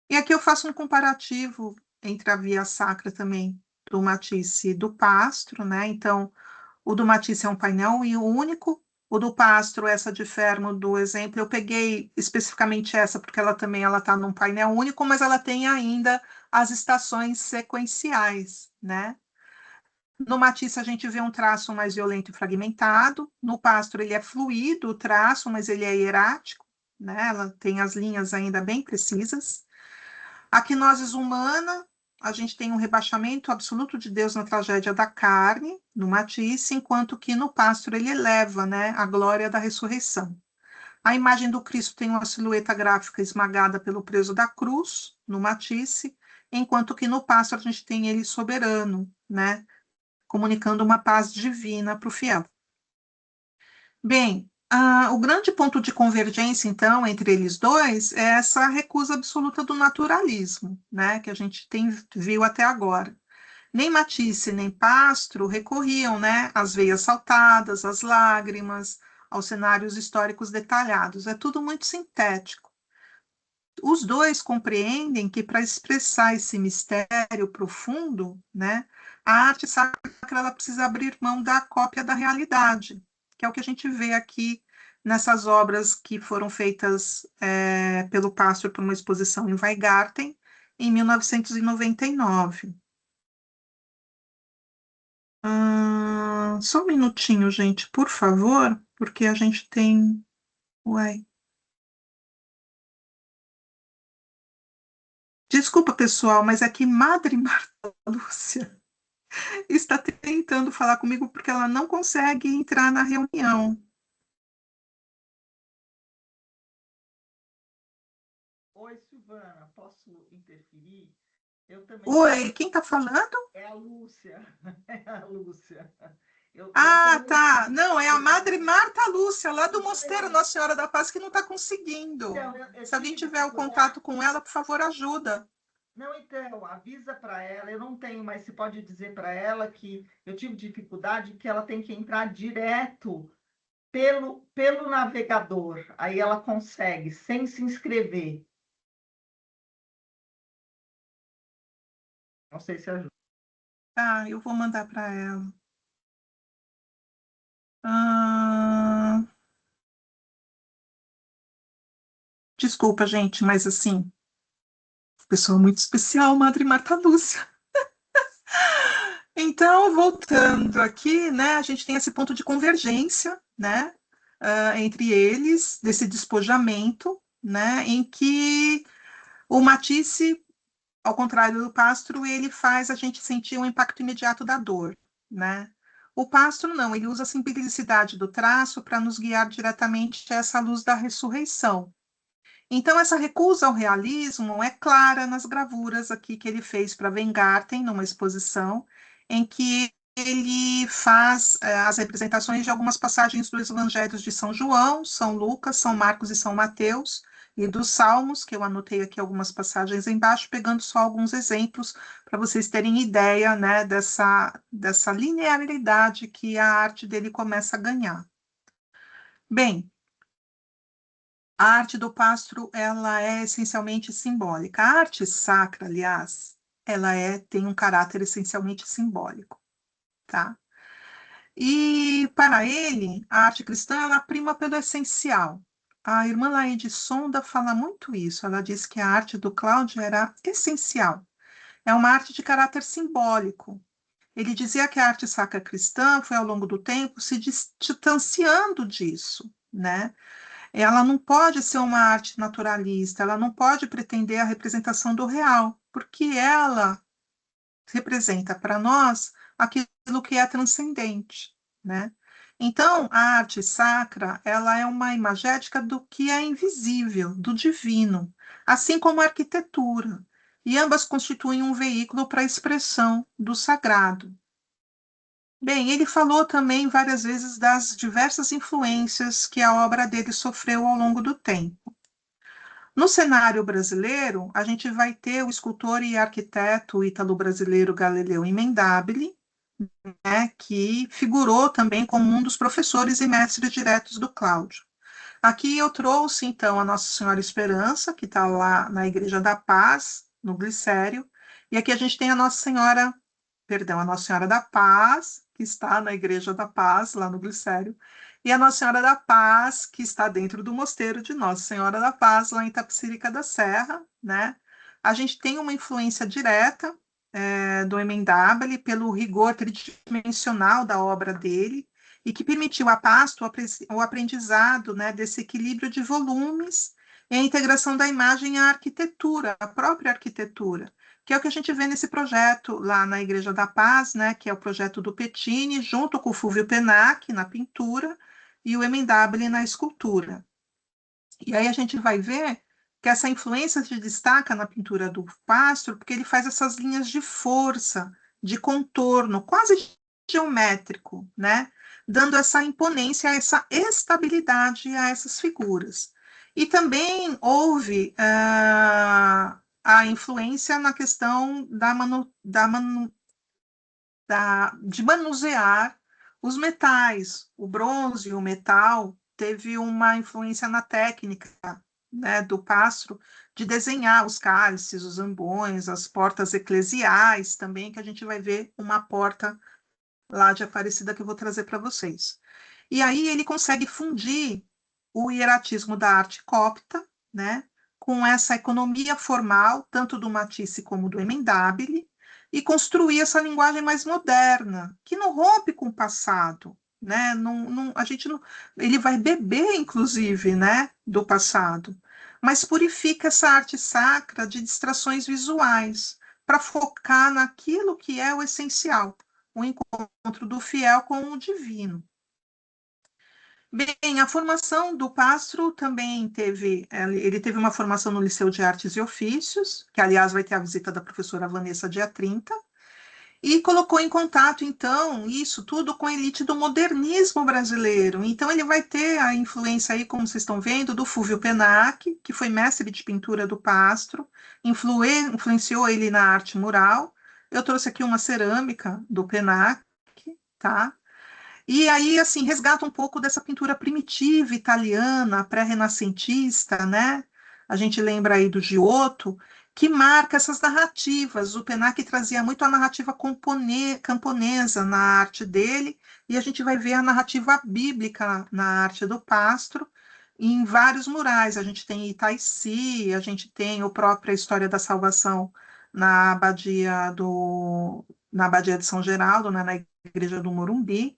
E aqui eu faço um comparativo entre a via sacra também do Matisse e do Pastro, né? Então, o do Matisse é um painel e o único. O do Pastro, essa de Fermo do exemplo, eu peguei especificamente essa porque ela também ela está num painel único, mas ela tem ainda as estações sequenciais, né? No Matisse a gente vê um traço mais violento e fragmentado. No Pastro ele é fluido o traço, mas ele é hierático, né? Ela tem as linhas ainda bem precisas. A quinoses humana, a gente tem um rebaixamento absoluto de Deus na tragédia da carne, no Matisse, enquanto que no Pastro ele eleva, né, a glória da ressurreição. A imagem do Cristo tem uma silhueta gráfica esmagada pelo preso da cruz, no Matisse, enquanto que no Pastro a gente tem ele soberano, né, comunicando uma paz divina para o fiel. Bem, o grande ponto de convergência, então, entre eles dois é essa recusa absoluta do naturalismo, né, que a gente viu até agora. Nem Matisse, nem Pastro recorriam, né, às veias saltadas, às lágrimas, aos cenários históricos detalhados. É tudo muito sintético. Os dois compreendem que para expressar esse mistério profundo, né, a arte sacra ela precisa abrir mão da cópia da realidade, que é o que a gente vê aqui nessas obras que foram feitas pelo Pastor para uma exposição em Weingarten, em 1999. Só um minutinho, gente, por favor, porque a gente tem... Uai. Desculpa, pessoal, mas é que Madre Marta Lúcia está tentando falar comigo porque ela não consegue entrar na reunião. Oi, Silvana, posso interferir? Eu também. Oi, quem está falando? É a Lúcia. É a Lúcia. Eu Ah, também. tá. Não, é a Madre Marta Lúcia, lá do Mosteiro Nossa Senhora da Paz, que não está conseguindo. Então, eu Se alguém tive tiver o dificuldade. contato com ela, por favor, ajuda. Não, então, avisa para ela. Eu não tenho, mas você pode dizer para ela que eu tive dificuldade, que ela tem que entrar direto pelo navegador. Aí ela consegue, sem se inscrever. Não sei se ajuda. Tá, eu vou mandar para ela. Ah, desculpa, gente, mas assim, pessoa muito especial, Madre Marta Lúcia. Então, voltando aqui, né, a gente tem esse ponto de convergência, né, entre eles, desse despojamento, né, em que o Matisse, ao contrário do Pastro, ele faz a gente sentir um impacto imediato da dor, né? O Pastro não, ele usa a simplicidade do traço para nos guiar diretamente a essa luz da ressurreição. Então, essa recusa ao realismo é clara nas gravuras aqui que ele fez para Weingarten, numa exposição, em que ele faz as representações de algumas passagens dos evangelhos de São João, São Lucas, São Marcos e São Mateus, e dos Salmos, que eu anotei aqui algumas passagens embaixo, pegando só alguns exemplos para vocês terem ideia, né, dessa linearidade que a arte dele começa a ganhar. Bem, a arte do Pastro, ela é essencialmente simbólica. A arte sacra, aliás, tem um caráter essencialmente simbólico, tá? E para ele, a arte cristã, ela prima pelo essencial. A irmã Laide Sonda fala muito isso. Ela diz que a arte do Cláudio era essencial. É uma arte de caráter simbólico. Ele dizia que a arte sacra cristã foi, ao longo do tempo, se distanciando disso, né? Ela não pode ser uma arte naturalista, ela não pode pretender a representação do real, porque ela representa para nós aquilo que é transcendente, né? Então, a arte sacra, ela é uma imagética do que é invisível, do divino, assim como a arquitetura, e ambas constituem um veículo para a expressão do sagrado. Bem, ele falou também várias vezes das diversas influências que a obra dele sofreu ao longo do tempo. No cenário brasileiro, a gente vai ter o escultor e arquiteto ítalo-brasileiro Galileu Emendabile, né, que figurou também como um dos professores e mestres diretos do Cláudio. Aqui eu trouxe, então, a Nossa Senhora Esperança, que está lá na Igreja da Paz, no Glicério, e aqui a gente tem a Nossa Senhora, perdão, a Nossa Senhora da Paz, que está na Igreja da Paz, lá no Glicério, e a Nossa Senhora da Paz, que está dentro do mosteiro de Nossa Senhora da Paz, lá em Itapecerica da Serra, né? A gente tem uma influência direta do Emendabile pelo rigor tridimensional da obra dele, e que permitiu a Pasto o aprendizado, né, desse equilíbrio de volumes e a integração da imagem à arquitetura, à própria arquitetura, que é o que a gente vê nesse projeto lá na Igreja da Paz, né, que é o projeto do Pettini, junto com o Fulvio Penac na pintura e o Emendabile na escultura. E aí a gente vai ver que essa influência se destaca na pintura do Pastro, porque ele faz essas linhas de força, de contorno, quase geométrico, né? Dando essa imponência, essa estabilidade a essas figuras. E também houve a influência na questão de manusear os metais. O bronze e o metal teve uma influência na técnica, né, do Pastro de desenhar os cálices, os ambões, as portas eclesiais também, que a gente vai ver uma porta lá de Aparecida que eu vou trazer para vocês. E aí ele consegue fundir o hieratismo da arte copta, né, com essa economia formal, tanto do Matisse como do Emendabile, e construir essa linguagem mais moderna, que não rompe com o passado, né? A gente não, ele vai beber, inclusive, né, do passado, mas purifica essa arte sacra de distrações visuais para focar naquilo que é o essencial, o encontro do fiel com o divino. Bem, a formação do Pastro também teve, ele teve uma formação no Liceu de Artes e Ofícios, que aliás vai ter a visita da professora Vanessa dia 30, e colocou em contato, então, isso tudo com a elite do modernismo brasileiro. Então ele vai ter a influência aí, como vocês estão vendo, do Fúvio Penac, que foi mestre de pintura do Pastro, influenciou ele na arte mural. Eu trouxe aqui uma cerâmica do Penac, tá? E aí, assim, resgata um pouco dessa pintura primitiva italiana, pré-renascentista, né? A gente lembra aí do Giotto, que marca essas narrativas. O Penac trazia muito a narrativa camponesa na arte dele, e a gente vai ver a narrativa bíblica na arte do Pastro, em vários murais. A gente tem Itaici, a gente tem a própria História da Salvação na na Abadia de São Geraldo, né, na Igreja do Morumbi.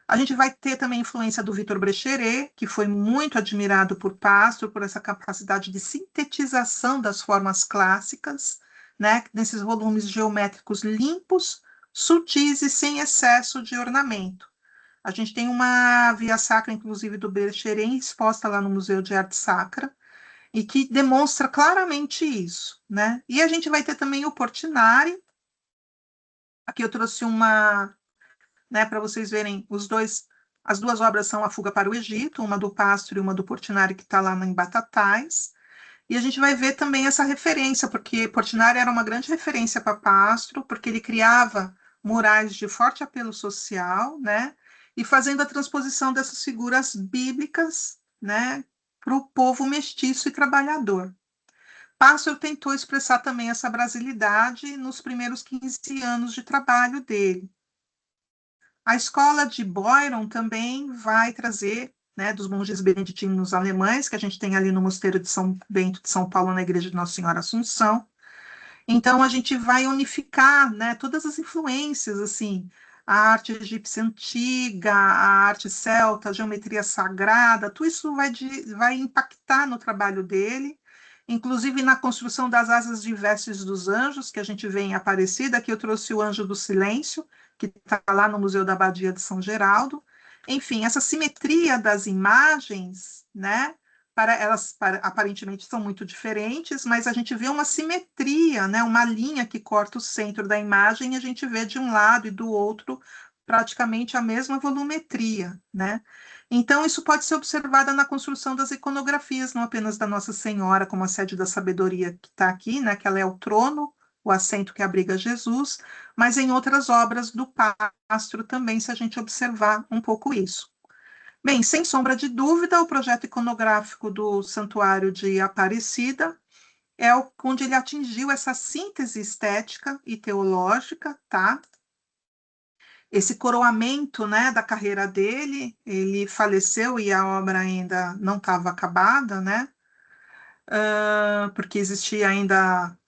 A gente vai ter também a influência do Victor Brecheret, que foi muito admirado por Pastro, por essa capacidade de sintetização das formas clássicas, né, nesses volumes geométricos limpos, sutis e sem excesso de ornamento. A gente tem uma via sacra, inclusive, do Brecheret, exposta lá no Museu de Arte Sacra, e que demonstra claramente isso, né? E a gente vai ter também o Portinari. Aqui eu trouxe uma, né, para vocês verem as duas obras são A Fuga para o Egito, uma do Pastro e uma do Portinari, que está lá em Batatais. E a gente vai ver também essa referência, porque Portinari era uma grande referência para Pastro, porque ele criava murais de forte apelo social, né, e fazendo a transposição dessas figuras bíblicas, né, para o povo mestiço e trabalhador. Pastro tentou expressar também essa brasilidade nos primeiros 15 anos de trabalho dele. A escola de Boiron também vai trazer, né, dos monges beneditinos alemães, que a gente tem ali no Mosteiro de São Bento de São Paulo, na Igreja de Nossa Senhora Assunção. Então, a gente vai unificar, né, todas as influências, assim, a arte egípcia antiga, a arte celta, a geometria sagrada, tudo isso vai impactar no trabalho dele, inclusive na construção das asas de vestes dos anjos, que a gente vê em Aparecida. Aqui eu trouxe o Anjo do Silêncio, que está lá no Museu da Abadia de São Geraldo. Enfim, essa simetria das imagens, né? Aparentemente são muito diferentes, mas a gente vê uma simetria, né? Uma linha que corta o centro da imagem, e a gente vê de um lado e do outro praticamente a mesma volumetria, né? Então, isso pode ser observado na construção das iconografias, não apenas da Nossa Senhora como a sede da sabedoria que está aqui, né? Que ela é o trono, o assento que abriga Jesus, mas em outras obras do Pastro também, se a gente observar um pouco isso. Bem, sem sombra de dúvida, o projeto iconográfico do Santuário de Aparecida é onde ele atingiu essa síntese estética e teológica, tá? Esse coroamento, né, da carreira dele, ele faleceu e a obra ainda não estava acabada, né? Porque existia ainda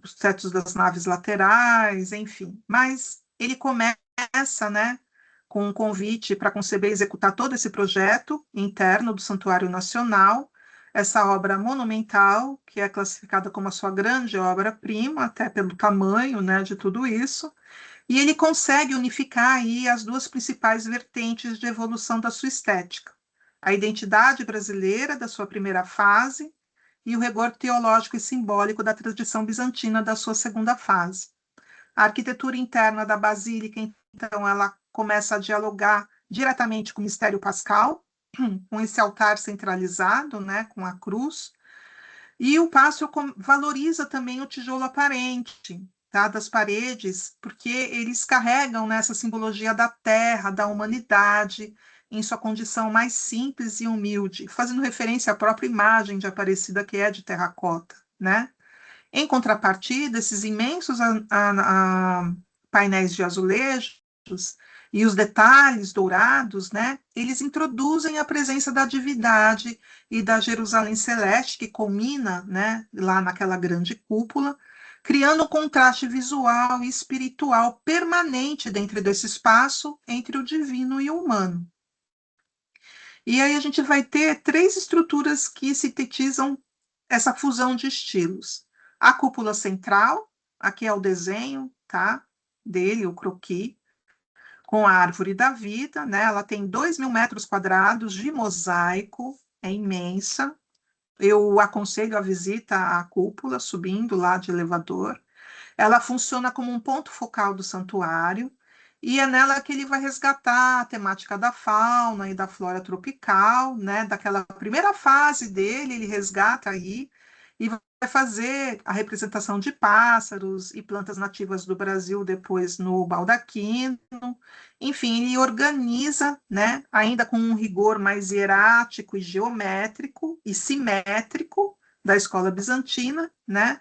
os tetos das naves laterais, enfim. Mas ele começa, né, com um convite para conceber e executar todo esse projeto interno do Santuário Nacional, essa obra monumental, que é classificada como a sua grande obra-prima, até pelo tamanho, né, de tudo isso, e ele consegue unificar aí as duas principais vertentes de evolução da sua estética: a identidade brasileira da sua primeira fase e o rigor teológico e simbólico da tradição bizantina da sua segunda fase. A arquitetura interna da basílica, então, ela começa a dialogar diretamente com o mistério pascal, com esse altar centralizado, né, com a cruz, e o Pastro valoriza também o tijolo aparente, tá, das paredes, porque eles carregam nessa simbologia da terra, da humanidade, em sua condição mais simples e humilde, fazendo referência à própria imagem de Aparecida, que é de terracota, né? Em contrapartida, esses imensos painéis de azulejo e os detalhes dourados, né, eles introduzem a presença da divindade e da Jerusalém Celeste, que culmina, né, lá naquela grande cúpula, criando um contraste visual e espiritual permanente dentro desse espaço entre o divino e o humano. E aí a gente vai ter três estruturas que sintetizam essa fusão de estilos. A cúpula central, aqui é o desenho, tá, dele, o croquis, com a árvore da vida, né? Ela tem 2.000 metros quadrados de mosaico, é imensa. Eu aconselho a visita à cúpula, subindo lá de elevador. Ela funciona como um ponto focal do santuário, e é nela que ele vai resgatar a temática da fauna e da flora tropical, né? Daquela primeira fase dele, ele resgata aí, e vai fazer a representação de pássaros e plantas nativas do Brasil depois no baldaquino. Enfim, ele organiza, né, ainda com um rigor mais hierático e geométrico e simétrico da escola bizantina, né?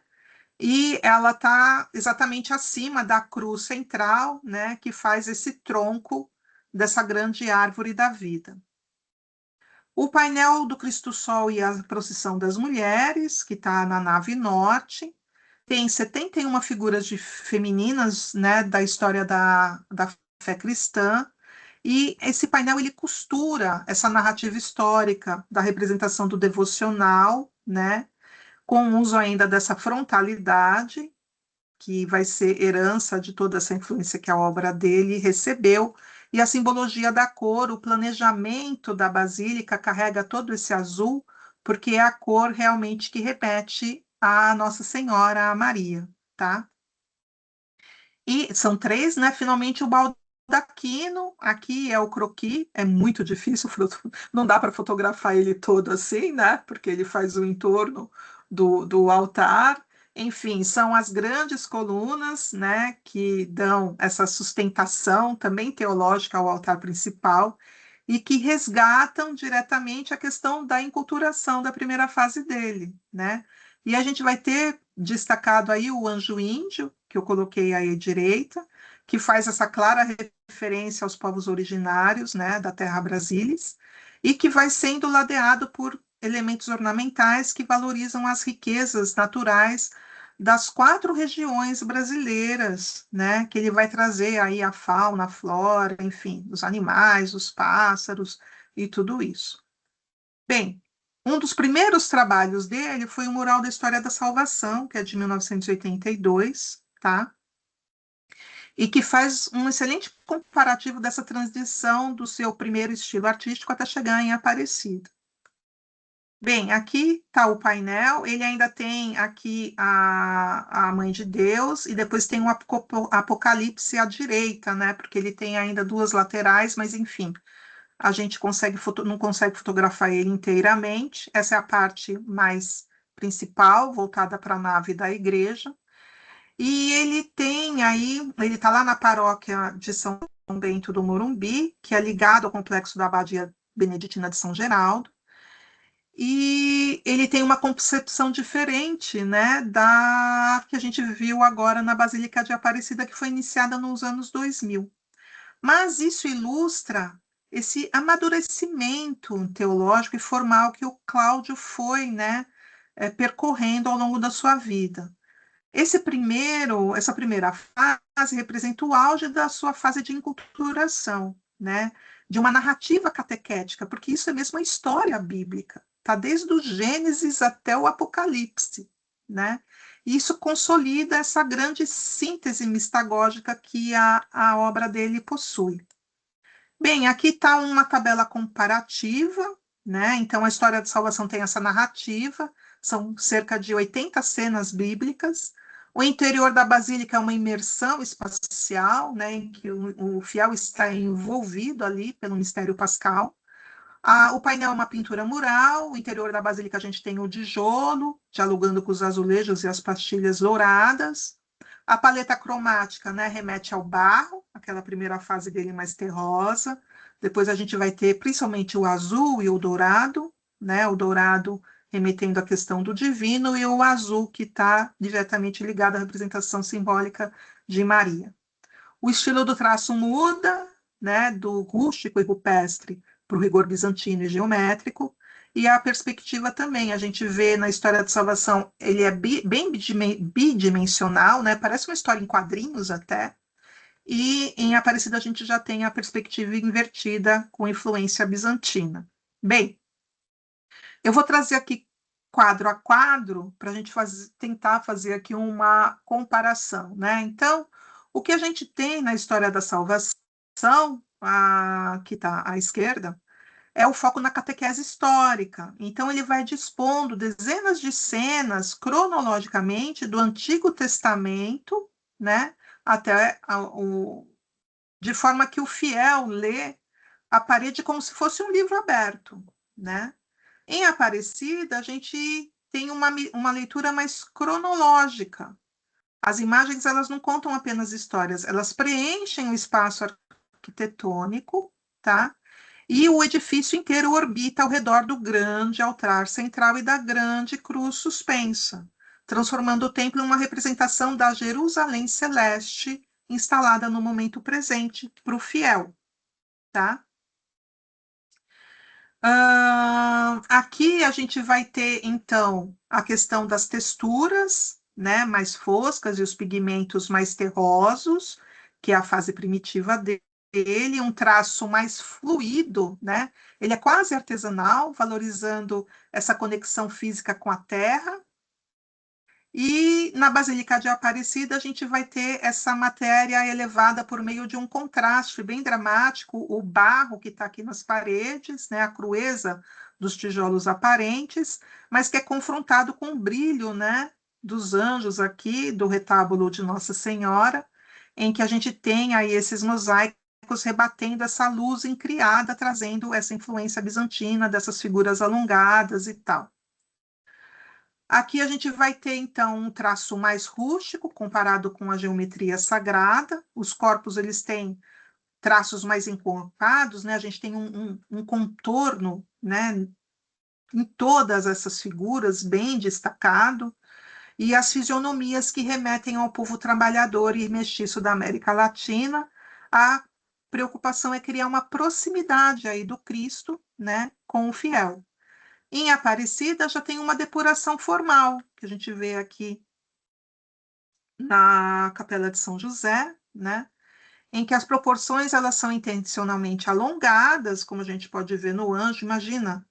E ela está exatamente acima da cruz central, né, que faz esse tronco dessa grande árvore da vida. O painel do Cristo Sol e a procissão das mulheres, que está na nave norte, tem 71 figuras femininas, né, da história da fé cristã, e esse painel ele costura essa narrativa histórica da representação do devocional, né, com o uso ainda dessa frontalidade, que vai ser herança de toda essa influência que a obra dele recebeu, e a simbologia da cor, o planejamento da basílica carrega todo esse azul, porque é a cor realmente que repete a Nossa Senhora, a Maria, tá? E são três, né? Finalmente o baldaquino, aqui é o croquis, é muito difícil, não dá para fotografar ele todo assim, né? Porque ele faz o entorno do altar. Enfim, são as grandes colunas, né, que dão essa sustentação também teológica ao altar principal e que resgatam diretamente a questão da enculturação da primeira fase dele, né? E a gente vai ter destacado aí o anjo índio, que eu coloquei aí à direita, que faz essa clara referência aos povos originários, né, da Terra Brasilis, e que vai sendo ladeado por elementos ornamentais que valorizam as riquezas naturais das 4 regiões brasileiras, né, que ele vai trazer aí a fauna, a flora, enfim, os animais, os pássaros e tudo isso. Bem, um dos primeiros trabalhos dele foi o Mural da História da Salvação, que é de 1982, tá? E que faz um excelente comparativo dessa transição do seu primeiro estilo artístico até chegar em Aparecida. Bem, aqui está o painel, ele ainda tem aqui a Mãe de Deus, e depois tem o Apocalipse à direita, né? Porque ele tem ainda 2 laterais, mas enfim, a gente não consegue fotografar ele inteiramente. Essa é a parte mais principal, voltada para a nave da igreja. E ele tem aí, ele está lá na paróquia de São Bento do Morumbi, que é ligado ao complexo da Abadia Beneditina de São Geraldo. E ele tem uma concepção diferente, né, da que a gente viu agora na Basílica de Aparecida, que foi iniciada nos anos 2000. Mas isso ilustra esse amadurecimento teológico e formal que o Cláudio foi, né, percorrendo ao longo da sua vida. Essa primeira fase representa o auge da sua fase de enculturação, né, de uma narrativa catequética, porque isso é mesmo a história bíblica, tá desde o Gênesis até o Apocalipse, né? E isso consolida essa grande síntese mistagógica que a obra dele possui. Bem, aqui está uma tabela comparativa, né? Então, a história de salvação tem essa narrativa, são cerca de 80 cenas bíblicas. O interior da basílica é uma imersão espacial, né, em que o fiel está envolvido ali pelo mistério pascal. O painel é uma pintura mural, o interior da basílica a gente tem o tijolo, dialogando com os azulejos e as pastilhas douradas. A paleta cromática, né, remete ao barro, aquela primeira fase dele mais terrosa. Depois a gente vai ter principalmente o azul e o dourado, né, o dourado remetendo à questão do divino, e o azul que está diretamente ligado à representação simbólica de Maria. O estilo do traço muda, né, do rústico e rupestre para o rigor bizantino e geométrico, e a perspectiva também. A gente vê na História da Salvação, ele é bem bidimensional, né, parece uma história em quadrinhos até, e em Aparecida a gente já tem a perspectiva invertida com influência bizantina. Bem, eu vou trazer aqui quadro a quadro para a gente tentar fazer aqui uma comparação, né? Então, o que a gente tem na História da Salvação, que está à esquerda, é o foco na catequese histórica. Então, ele vai dispondo dezenas de cenas cronologicamente do Antigo Testamento, né? Até de forma que o fiel lê a parede como se fosse um livro aberto, né? Em Aparecida, a gente tem uma leitura mais cronológica. As imagens, elas não contam apenas histórias, elas preenchem o espaço arquitetônico, tá? E o edifício inteiro orbita ao redor do grande altar central e da grande cruz suspensa, transformando o templo em uma representação da Jerusalém celeste instalada no momento presente para o fiel, tá? Aqui a gente vai ter, então, a questão das texturas, né, mais foscas e os pigmentos mais terrosos, que é a fase primitiva dele, um traço mais fluido, né? Ele é quase artesanal, valorizando essa conexão física com a terra. E na Basílica de Aparecida, a gente vai ter essa matéria elevada por meio de um contraste bem dramático, o barro que está aqui nas paredes, né, a crueza dos tijolos aparentes, mas que é confrontado com o brilho, né, dos anjos aqui, do retábulo de Nossa Senhora, em que a gente tem aí esses mosaicos rebatendo essa luz incriada, trazendo essa influência bizantina dessas figuras alongadas e tal. Aqui a gente vai ter, então, um traço mais rústico, comparado com a geometria sagrada. Os corpos, eles têm traços mais encorpados, né? A gente tem um contorno, né, em todas essas figuras, bem destacado, e as fisionomias que remetem ao povo trabalhador e mestiço da América Latina. A preocupação é criar uma proximidade aí do Cristo, né, com o fiel. Em Aparecida já tem uma depuração formal, que a gente vê aqui na Capela de São José, né? Em que as proporções elas são intencionalmente alongadas, como a gente pode ver no anjo. Imagina,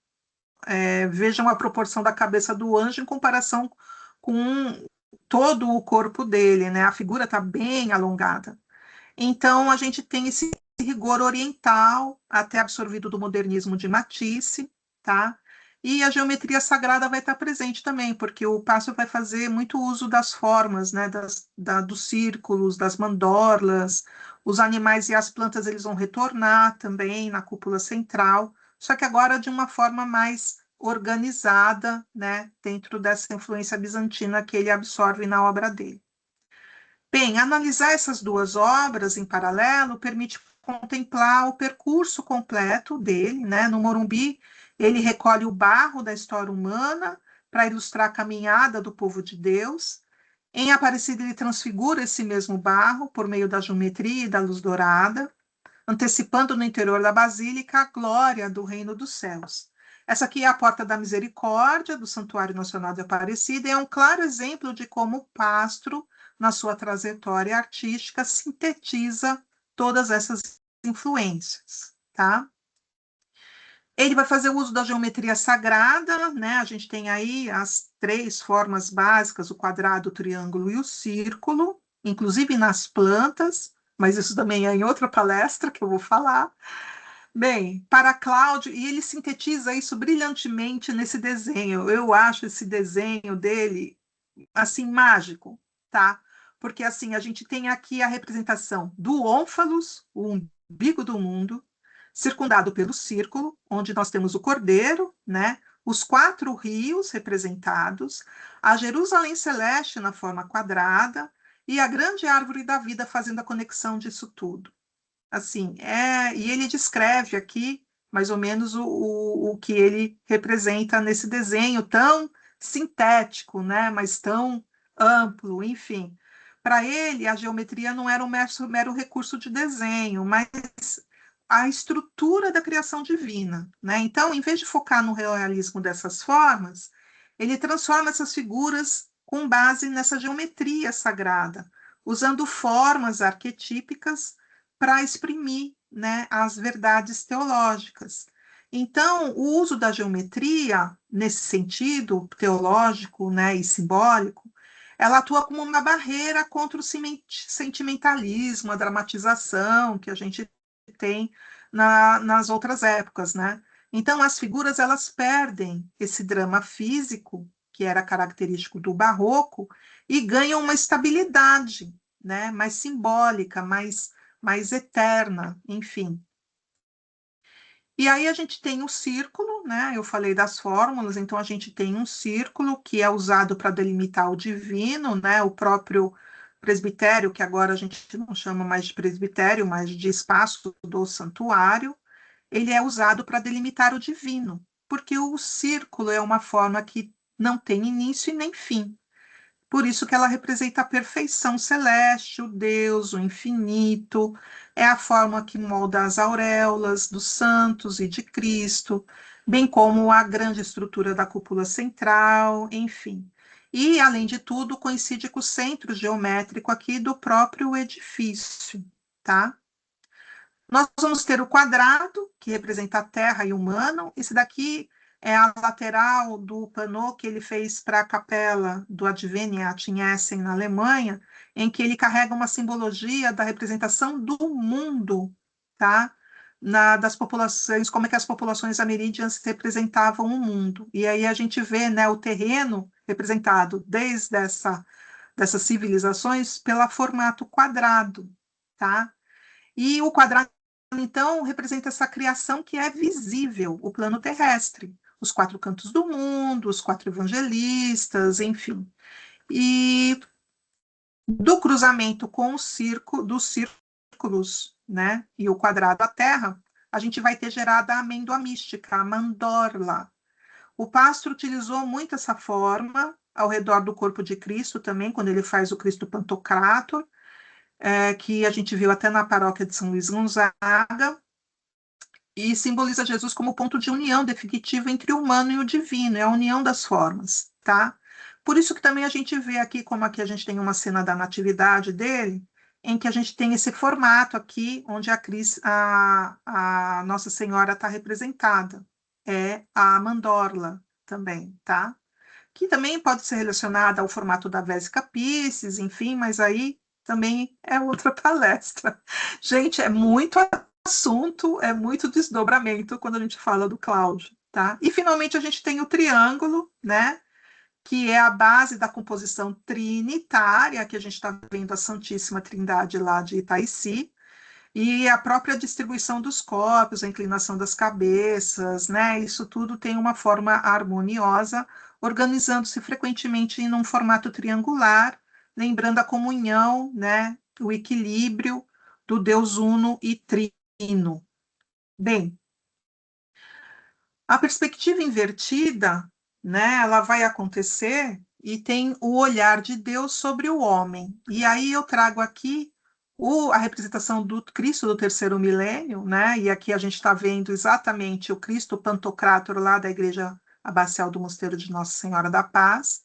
vejam a proporção da cabeça do anjo em comparação com todo o corpo dele, né? A figura está bem alongada. Então, a gente tem esse rigor oriental, até absorvido do modernismo de Matisse, tá? E a geometria sagrada vai estar presente também, porque o passo vai fazer muito uso das formas, né? Dos círculos, das mandorlas, os animais e as plantas eles vão retornar também na cúpula central, só que agora de uma forma mais organizada, né? Dentro dessa influência bizantina que ele absorve na obra dele. Bem, analisar essas duas obras em paralelo permite contemplar o percurso completo dele, né? No Morumbi, ele recolhe o barro da história humana para ilustrar a caminhada do povo de Deus. Em Aparecida, ele transfigura esse mesmo barro por meio da geometria e da luz dourada, antecipando no interior da Basílica a glória do reino dos céus. Essa aqui é a Porta da Misericórdia, do Santuário Nacional de Aparecida, e é um claro exemplo de como o Pastro, na sua trajetória artística, sintetiza todas essas influências, tá? Ele vai fazer uso da geometria sagrada, né? A gente tem aí as três formas básicas, o quadrado, o triângulo e o círculo, inclusive nas plantas, mas isso também é em outra palestra que eu vou falar. Bem, para Cláudio, e ele sintetiza isso brilhantemente nesse desenho. Eu acho esse desenho dele, assim, mágico, tá? Porque, assim, a gente tem aqui a representação do ônfalos, o umbigo do mundo, circundado pelo círculo, onde nós temos o cordeiro, né? Os 4 rios representados, a Jerusalém celeste na forma quadrada e a grande árvore da vida fazendo a conexão disso tudo. Assim, e ele descreve aqui mais ou menos o que ele representa nesse desenho tão sintético, né? Mas tão amplo, enfim, Para ele, a geometria não era um mero recurso de desenho, mas a estrutura da criação divina, né? Então, em vez de focar no realismo dessas formas, ele transforma essas figuras com base nessa geometria sagrada, usando formas arquetípicas para exprimir, né, as verdades teológicas. Então, o uso da geometria, nesse sentido teológico, né, e simbólico, ela atua como uma barreira contra o sentimentalismo, a dramatização que a gente tem nas outras épocas, né? Então, as figuras, elas perdem esse drama físico, que era característico do barroco, e ganham uma estabilidade, né? Mais simbólica, mais eterna, enfim. E aí a gente tem o círculo, né? Eu falei das fórmulas, então a gente tem um círculo que é usado para delimitar o divino, né? O próprio presbitério, que agora a gente não chama mais de presbitério, mas de espaço do santuário, ele é usado para delimitar o divino, porque o círculo é uma forma que não tem início e nem fim. Por isso que ela representa a perfeição celeste, o Deus, o infinito, é a forma que molda as auréolas dos santos e de Cristo, bem como a grande estrutura da cúpula central, enfim. E, além de tudo, coincide com o centro geométrico aqui do próprio edifício, tá? Nós vamos ter o quadrado, que representa a terra e o humano. Esse daqui é a lateral do pano que ele fez para a capela do Adveniat em Essen, na Alemanha, em que ele carrega uma simbologia da representação do mundo, tá? Das populações, como é que as populações ameríndias representavam o mundo. E aí a gente vê, né, o terreno representado desde dessas civilizações pelo formato quadrado, tá? E o quadrado, então, representa essa criação que é visível, o plano terrestre, os quatro cantos do mundo, os quatro evangelistas, enfim. E do cruzamento com o dos círculos, né, e o quadrado à Terra, a gente vai ter gerada a amêndoa mística, a mandorla. O Pastro utilizou muito essa forma ao redor do corpo de Cristo também, quando ele faz o Cristo Pantocrator, que a gente viu até na paróquia de São Luís Gonzaga, e simboliza Jesus como ponto de união definitiva entre o humano e o divino, é a união das formas, tá? Por isso que também a gente vê aqui, como aqui a gente tem uma cena da natividade dele, em que a gente tem esse formato aqui, onde a Nossa Senhora está representada, é a mandorla também, tá? Que também pode ser relacionada ao formato da Vésica Piscis, enfim, mas aí também é outra palestra. Gente, é muito assunto, é muito desdobramento quando a gente fala do Cláudio, tá? E finalmente a gente tem o triângulo, né? Que é a base da composição trinitária, que a gente está vendo a Santíssima Trindade lá de Itaici, e a própria distribuição dos corpos, a inclinação das cabeças, né? Isso tudo tem uma forma harmoniosa, organizando-se frequentemente em um formato triangular, lembrando a comunhão, né? O equilíbrio do Deus uno e trino. Bem, a perspectiva invertida, né? Ela vai acontecer e tem o olhar de Deus sobre o homem. E aí eu trago aqui a representação do Cristo do terceiro milênio, né? E aqui a gente está vendo exatamente o Cristo Pantocrátor lá da Igreja Abacial do Mosteiro de Nossa Senhora da Paz,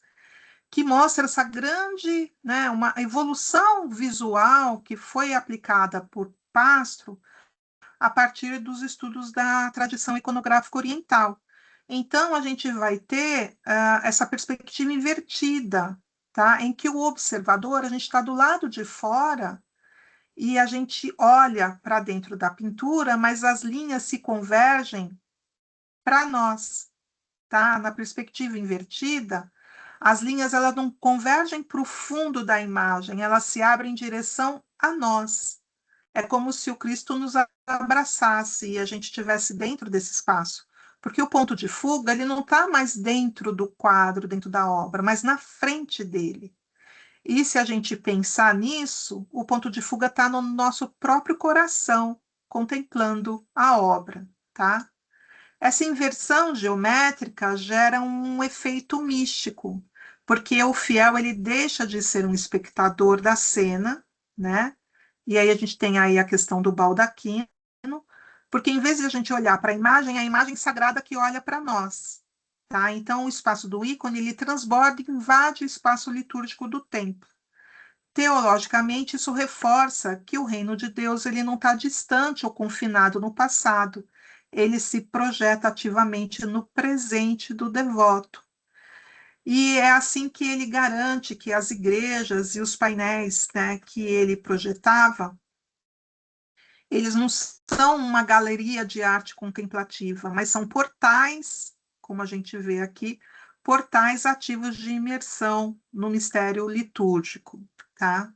que mostra essa grande, né, uma evolução visual que foi aplicada por Pastro a partir dos estudos da tradição iconográfica oriental. Então, a gente vai ter essa perspectiva invertida, tá? Em que o observador, a gente está do lado de fora e a gente olha para dentro da pintura, mas as linhas se convergem para nós, tá? Na perspectiva invertida, as linhas elas não convergem para o fundo da imagem, elas se abrem em direção a nós. É como se o Cristo nos abraçasse e a gente estivesse dentro desse espaço. Porque o ponto de fuga, ele não está mais dentro do quadro, dentro da obra, mas na frente dele. E se a gente pensar nisso, o ponto de fuga está no nosso próprio coração, contemplando a obra, tá? Essa inversão geométrica gera um efeito místico, porque o fiel ele deixa de ser um espectador da cena, né? E aí a gente tem aí a questão do baldaquino, porque em vez de a gente olhar para é a imagem sagrada que olha para nós, tá? Então o espaço do ícone ele transborda e invade o espaço litúrgico do templo. Teologicamente, isso reforça que o reino de Deus ele não está distante ou confinado no passado, ele se projeta ativamente no presente do devoto. E é assim que ele garante que as igrejas e os painéis, né, que ele projetava, eles não são uma galeria de arte contemplativa, mas são portais, como a gente vê aqui, portais ativos de imersão no mistério litúrgico, tá?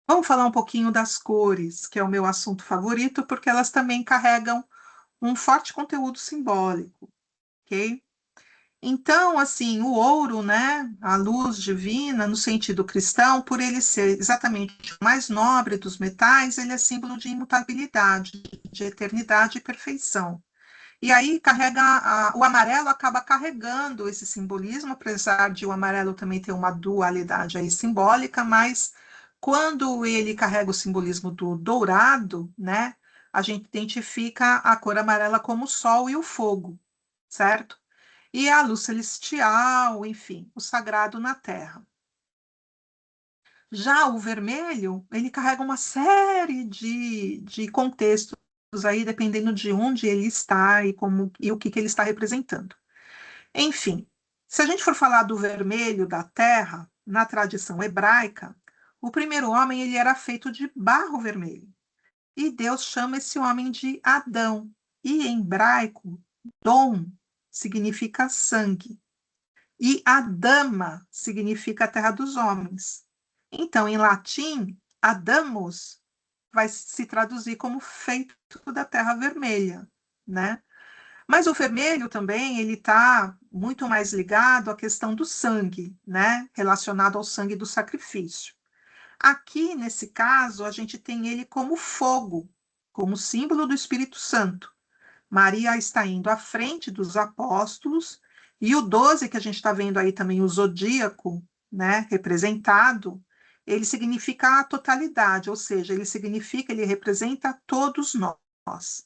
Vamos falar um pouquinho das cores, que é o meu assunto favorito, porque elas também carregam um forte conteúdo simbólico, ok? Então, assim, o ouro, né, a luz divina, no sentido cristão, por ele ser exatamente o mais nobre dos metais, ele é símbolo de imutabilidade, de eternidade e perfeição. E aí carrega o amarelo acaba carregando esse simbolismo, apesar de o amarelo também ter uma dualidade aí simbólica, mas quando ele carrega o simbolismo do dourado, né, a gente identifica a cor amarela como o sol e o fogo, certo? E a luz celestial, enfim, o sagrado na terra. Já o vermelho, ele carrega uma série de contextos aí, dependendo de onde ele está e, como, e o que ele está representando. Enfim, se a gente for falar do vermelho da terra, na tradição hebraica, o primeiro homem ele era feito de barro vermelho. E Deus chama esse homem de Adão. E em hebraico, Dom significa sangue. E Adama significa a terra dos homens. Então, em latim, Adamus vai se traduzir como feito da terra vermelha, né? Mas o vermelho também, ele está muito mais ligado à questão do sangue, né? Relacionado ao sangue do sacrifício. Aqui, nesse caso, a gente tem ele como fogo, como símbolo do Espírito Santo. Maria está indo à frente dos apóstolos, e o 12, que a gente está vendo aí também, o zodíaco, né, representado, ele significa a totalidade, ou seja, ele significa, ele representa todos nós.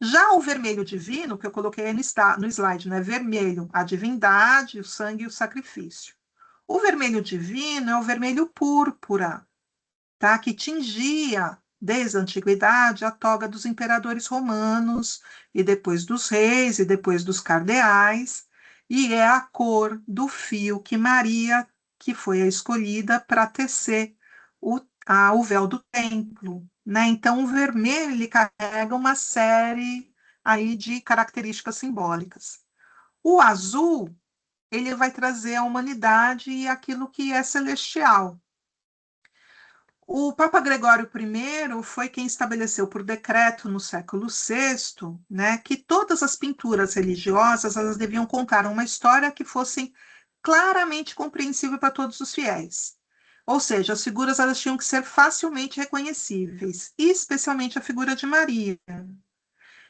Já o vermelho divino, que eu coloquei aí no slide, né, vermelho, a divindade, o sangue e o sacrifício. O vermelho divino é o vermelho púrpura, tá, que tingia desde a antiguidade a toga dos imperadores romanos, e depois dos reis, e depois dos cardeais, e é a cor do fio que Maria, que foi a escolhida para tecer o véu do templo, né? Então, o vermelho ele carrega uma série aí de características simbólicas. O azul, ele vai trazer a humanidade e aquilo que é celestial. O Papa Gregório I foi quem estabeleceu por decreto no século VI, né, que todas as pinturas religiosas elas deviam contar uma história que fosse claramente compreensível para todos os fiéis. Ou seja, as figuras elas tinham que ser facilmente reconhecíveis, e especialmente a figura de Maria.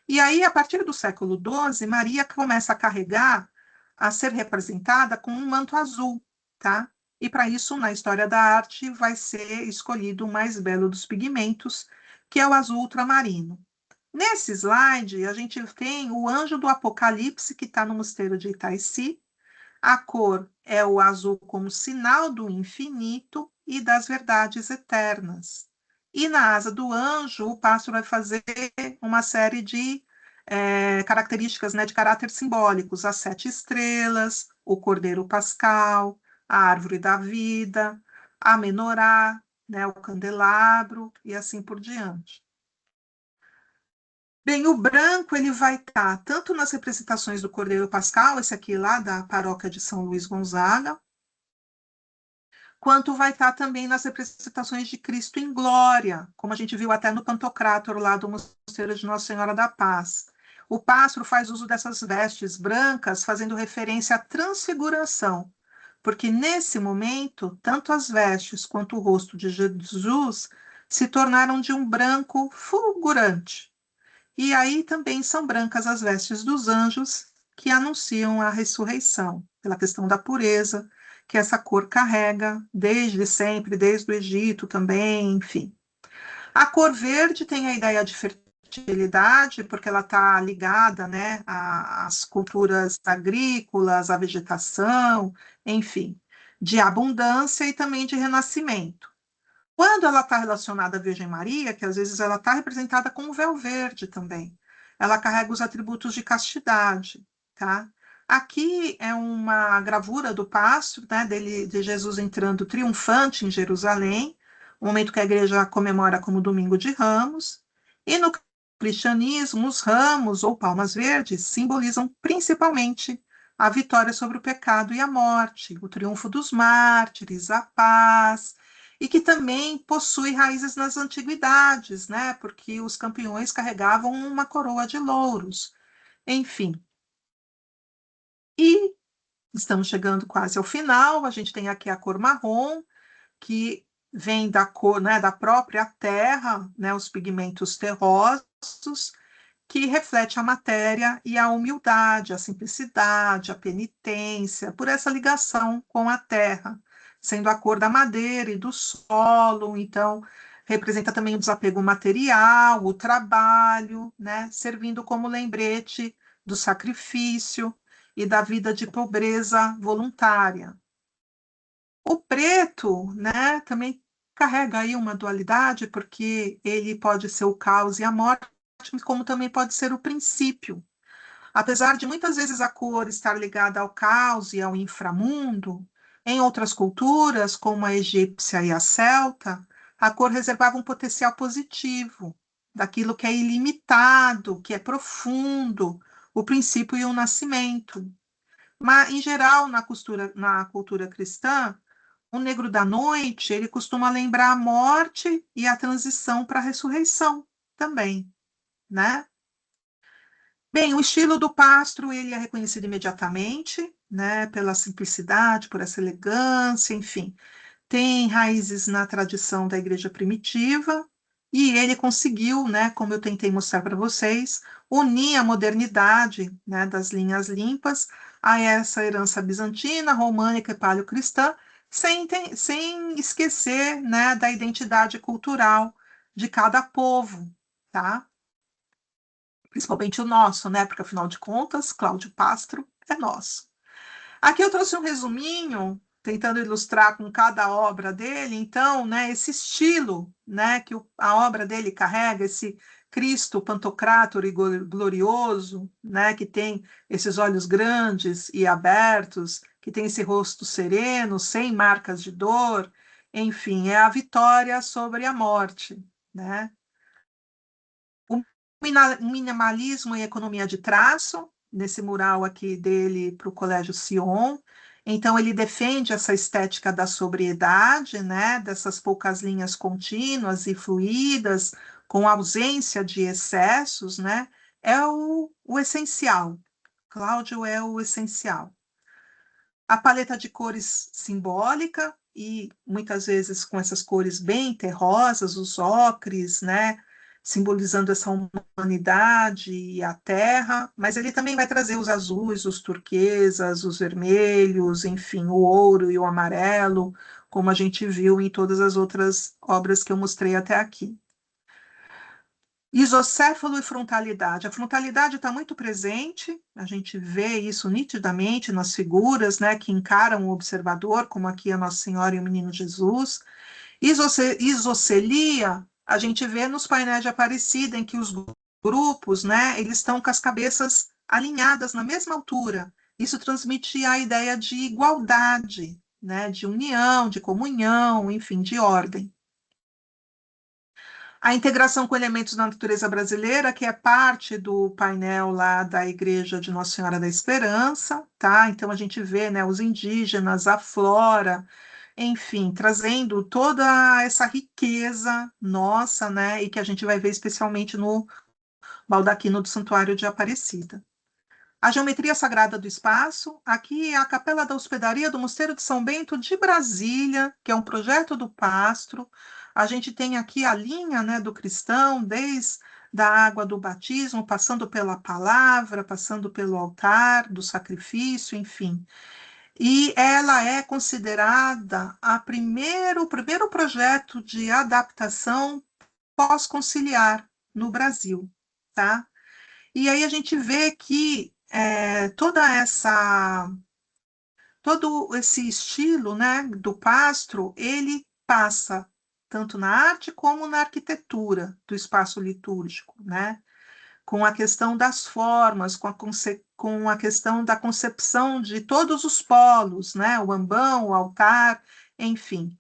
E aí, a partir do século XII, Maria começa a carregar, a ser representada com um manto azul, tá? E para isso, na história da arte, vai ser escolhido o mais belo dos pigmentos, que é o azul ultramarino. Nesse slide, a gente tem o anjo do Apocalipse, que está no mosteiro de Itaici. A cor é o azul como sinal do infinito e das verdades eternas. E na asa do anjo, o pássaro vai fazer uma série de características, né, de caráter simbólicos, as 7 estrelas, o cordeiro pascal, a árvore da vida, a menorá, né, o candelabro e assim por diante. Bem, o branco ele vai estar tanto nas representações do Cordeiro Pascal, esse aqui lá da paróquia de São Luís Gonzaga, quanto vai estar também nas representações de Cristo em glória, como a gente viu até no Pantocrátor lá do Mosteiro de Nossa Senhora da Paz. O pássaro faz uso dessas vestes brancas, fazendo referência à transfiguração, porque nesse momento, tanto as vestes quanto o rosto de Jesus se tornaram de um branco fulgurante. E aí também são brancas as vestes dos anjos, que anunciam a ressurreição, pela questão da pureza que essa cor carrega desde sempre, desde o Egito também, enfim. A cor verde tem a ideia de fertilidade, porque ela está ligada, né, às culturas agrícolas, à vegetação, enfim, de abundância e também de renascimento. Quando ela está relacionada à Virgem Maria, que às vezes ela está representada com o véu verde também, ela carrega os atributos de castidade, tá? Aqui é uma gravura do pasto, né, de Jesus entrando triunfante em Jerusalém, o momento que a igreja comemora como Domingo de Ramos, e no cristianismo, os ramos ou palmas verdes simbolizam principalmente a vitória sobre o pecado e a morte, o triunfo dos mártires, a paz, e que também possui raízes nas antiguidades, né? Porque os campeões carregavam uma coroa de louros. Enfim. E estamos chegando quase ao final. A gente tem aqui a cor marrom, que vem da cor, né, da própria terra, né, os pigmentos terrosos, que reflete a matéria e a humildade, a simplicidade, a penitência, por essa ligação com a terra, sendo a cor da madeira e do solo, então representa também o desapego material, o trabalho, né, servindo como lembrete do sacrifício e da vida de pobreza voluntária. O preto, né, também carrega aí uma dualidade, porque ele pode ser o caos e a morte, como também pode ser o princípio. Apesar de muitas vezes a cor estar ligada ao caos e ao inframundo, em outras culturas, como a egípcia e a celta, a cor reservava um potencial positivo, daquilo que é ilimitado, que é profundo, o princípio e o nascimento. Mas, em geral, na cultura cristã, o negro da noite, ele costuma lembrar a morte e a transição para a ressurreição também, né? Bem, o estilo do pastro, ele é reconhecido imediatamente, né, pela simplicidade, por essa elegância, enfim. Tem raízes na tradição da igreja primitiva e ele conseguiu, né, como eu tentei mostrar para vocês, unir a modernidade, né, das linhas limpas a essa herança bizantina, românica e paleocristã, sem esquecer, né, da identidade cultural de cada povo, tá? Principalmente o nosso, né? Porque afinal de contas, Cláudio Pastro é nosso. Aqui eu trouxe um resuminho, tentando ilustrar com cada obra dele, então, né, esse estilo, né, que a obra dele carrega, esse Cristo pantocrátor e glorioso, né, que tem esses olhos grandes e abertos, que tem esse rosto sereno, sem marcas de dor, enfim, é a vitória sobre a morte, né? O minimalismo e economia de traço, nesse mural aqui dele para o Colégio Sion. Então, ele defende essa estética da sobriedade, né, dessas poucas linhas contínuas e fluídas, com ausência de excessos, né, é o essencial. Cláudio é o essencial. A paleta de cores simbólica, e muitas vezes com essas cores bem terrosas, os ocres, né, simbolizando essa humanidade e a terra, mas ele também vai trazer os azuis, os turquesas, os vermelhos, enfim, o ouro e o amarelo, como a gente viu em todas as outras obras que eu mostrei até aqui. Isocéfalo e frontalidade. A frontalidade está muito presente, a gente vê isso nitidamente nas figuras, né, que encaram o observador, como aqui a Nossa Senhora e o Menino Jesus. Isocelia, a gente vê nos painéis de Aparecida, em que os grupos, né, eles estão com as cabeças alinhadas na mesma altura. Isso transmitia a ideia de igualdade, né, de união, de comunhão, enfim, de ordem. A integração com elementos da natureza brasileira, que é parte do painel lá da Igreja de Nossa Senhora da Esperança, tá? Então a gente vê, né, os indígenas, a flora, enfim, trazendo toda essa riqueza nossa, né, e que a gente vai ver especialmente no baldaquino do Santuário de Aparecida. A geometria sagrada do espaço, aqui é a Capela da Hospedaria do Mosteiro de São Bento de Brasília, que é um projeto do Pastro. A gente tem aqui a linha, né, do cristão, desde da água do batismo, passando pela palavra, passando pelo altar, do sacrifício, enfim. e ela é considerada o primeiro projeto de adaptação pós-conciliar no Brasil, tá? E aí a gente vê que todo esse estilo, né, do Pastro, ele passa tanto na arte como na arquitetura do espaço litúrgico, né? Com a questão das formas, com a questão da concepção de todos os polos, né? O ambão, o altar, enfim.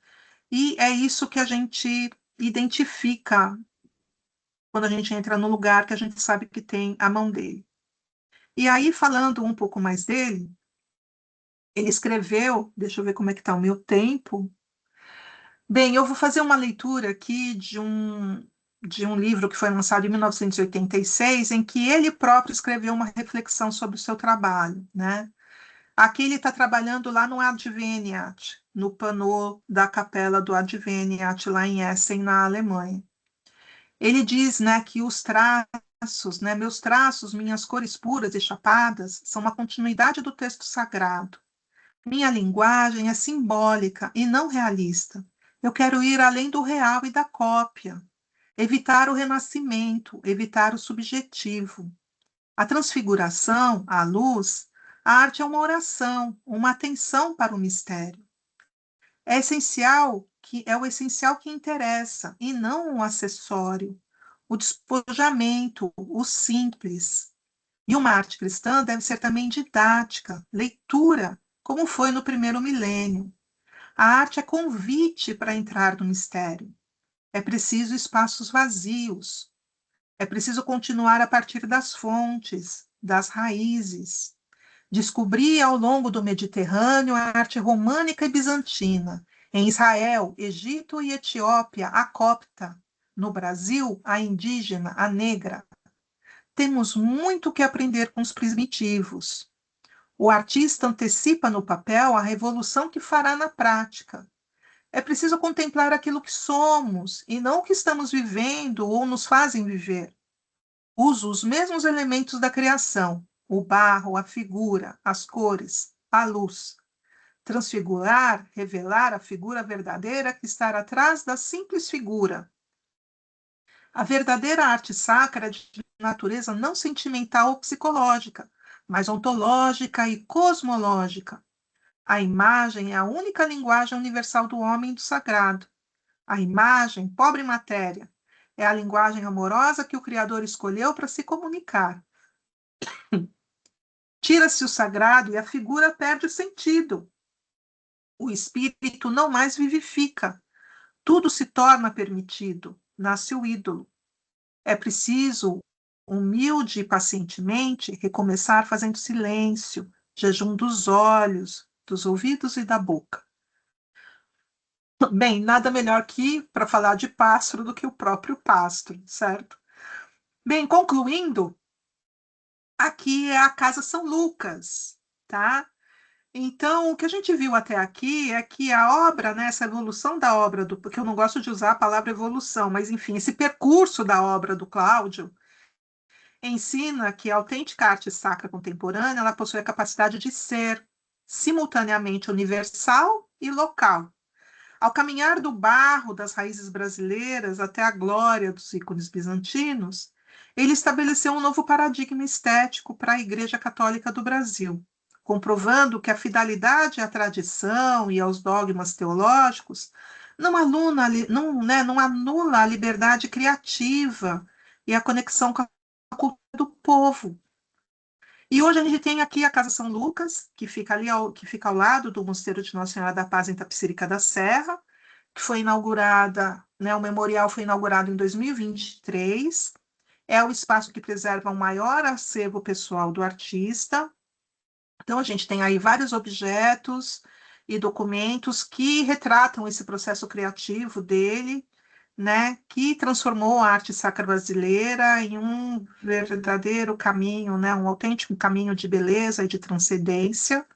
E é isso que a gente identifica quando a gente entra no lugar que a gente sabe que tem a mão dele. E aí, falando um pouco mais dele, ele escreveu, deixa eu ver como é que está o meu tempo. Bem, eu vou fazer uma leitura aqui de um livro que foi lançado em 1986, em que ele próprio escreveu uma reflexão sobre o seu trabalho, né? Aqui ele está trabalhando lá no Adveniat, no panô da capela do Adveniat, lá em Essen, na Alemanha. Ele diz, né, que os traços, né, meus traços, minhas cores puras e chapadas, são uma continuidade do texto sagrado. Minha linguagem é simbólica e não realista. Eu quero ir além do real e da cópia, evitar o renascimento, evitar o subjetivo. A transfiguração, a luz, a arte é uma oração, uma atenção para o mistério. É o essencial que interessa e não o acessório, o despojamento, o simples. E uma arte cristã deve ser também didática, leitura, como foi no primeiro milênio. A arte é convite para entrar no mistério. É preciso espaços vazios. É preciso continuar a partir das fontes, das raízes. Descobri ao longo do Mediterrâneo a arte românica e bizantina. Em Israel, Egito e Etiópia, a copta. No Brasil, a indígena, a negra. Temos muito que aprender com os primitivos. O artista antecipa no papel a revolução que fará na prática. É preciso contemplar aquilo que somos e não o que estamos vivendo ou nos fazem viver. Uso os mesmos elementos da criação: o barro, a figura, as cores, a luz. Transfigurar, revelar a figura verdadeira que está atrás da simples figura. A verdadeira arte sacra é de natureza não sentimental ou psicológica, mas ontológica e cosmológica. A imagem é a única linguagem universal do homem e do sagrado. A imagem, pobre matéria, é a linguagem amorosa que o Criador escolheu para se comunicar. Tira-se o sagrado e a figura perde o sentido. O espírito não mais vivifica. Tudo se torna permitido. Nasce o ídolo. É preciso, humilde e pacientemente, recomeçar fazendo silêncio, jejum dos olhos, dos ouvidos e da boca. Bem, nada melhor que para falar de pássaro do que o próprio pássaro, certo? Bem, concluindo, aqui é a Casa São Lucas, tá? Então, o que a gente viu até aqui é que a obra, né, essa evolução da obra, porque eu não gosto de usar a palavra evolução, mas enfim, esse percurso da obra do Cláudio ensina que a autêntica arte sacra contemporânea ela possui a capacidade de ser simultaneamente universal e local. Ao caminhar do barro das raízes brasileiras até a glória dos ícones bizantinos, ele estabeleceu um novo paradigma estético para a Igreja Católica do Brasil, comprovando que a fidelidade à tradição e aos dogmas teológicos não anula a liberdade criativa e a conexão com a cultura do povo. E hoje a gente tem aqui a Casa São Lucas, que fica ao lado do Mosteiro de Nossa Senhora da Paz, em Tapicerica da Serra, que foi inaugurada, né, o memorial foi inaugurado em 2023. É o espaço que preserva o maior acervo pessoal do artista. Então, a gente tem aí vários objetos e documentos que retratam esse processo criativo dele, né, que transformou a arte sacra brasileira em um verdadeiro caminho, né, um autêntico caminho de beleza e de transcendência.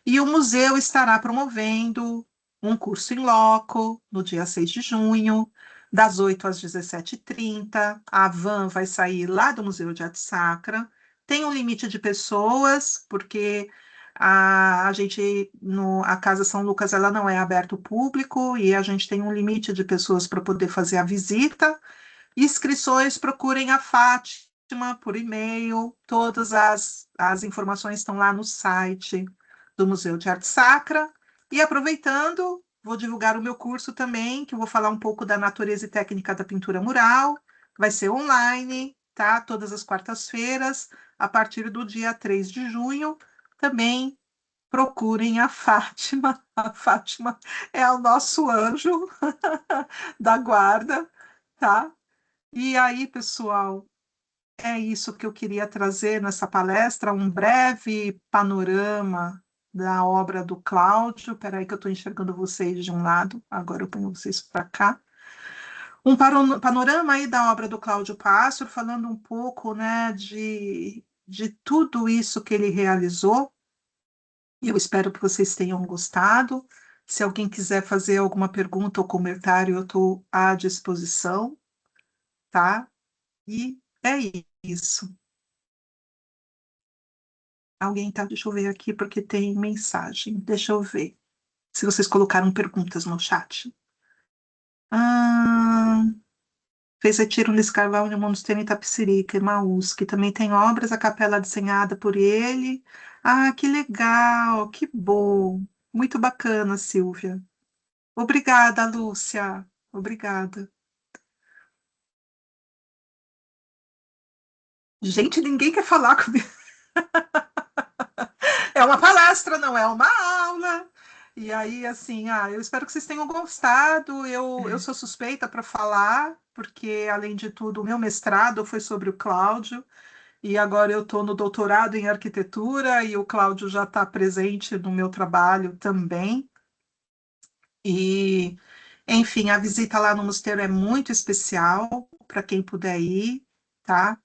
E o museu estará promovendo um curso em loco no dia 6 de junho, das 8 às 17h30. A van vai sair lá do Museu de Arte Sacra. Tem um limite de pessoas, porque A Casa São Lucas, ela não é aberta ao público e a gente tem um limite de pessoas para poder fazer a visita. Inscrições, procurem a Fátima por e-mail, todas as informações estão lá no site do Museu de Arte Sacra. E aproveitando, vou divulgar o meu curso também, que eu vou falar um pouco da natureza e técnica da pintura mural. Vai ser online, tá? Todas as quartas-feiras, a partir do dia 3 de junho. Também procurem a Fátima. A Fátima é o nosso anjo da guarda, tá? E aí, pessoal, é isso que eu queria trazer nessa palestra, um breve panorama da obra do Cláudio. Espera aí que eu estou enxergando vocês de um lado, agora eu ponho vocês para cá. Um panorama aí da obra do Cláudio Pássaro, falando um pouco, né, de tudo isso que ele realizou. E eu espero que vocês tenham gostado. Se alguém quiser fazer alguma pergunta ou comentário, eu estou à disposição, tá? E é isso. Alguém tá? Deixa eu ver aqui porque tem mensagem. Deixa eu ver se vocês colocaram perguntas no chat. Ah, fez retiro nesse carnaval de Monastério em Itapecerica, Emaús, que também tem obras, a capela desenhada por ele. Ah, que legal, que bom. Muito bacana, Silvia. Obrigada, Lúcia. Obrigada. Gente, ninguém quer falar comigo. É uma palestra, não é uma aula. E aí, assim, eu espero que vocês tenham gostado. Eu sou suspeita para falar, porque, além de tudo, o meu mestrado foi sobre o Cláudio, e agora eu estou no doutorado em arquitetura, e o Cláudio já está presente no meu trabalho também. E, enfim, a visita lá no mosteiro é muito especial para quem puder ir, tá?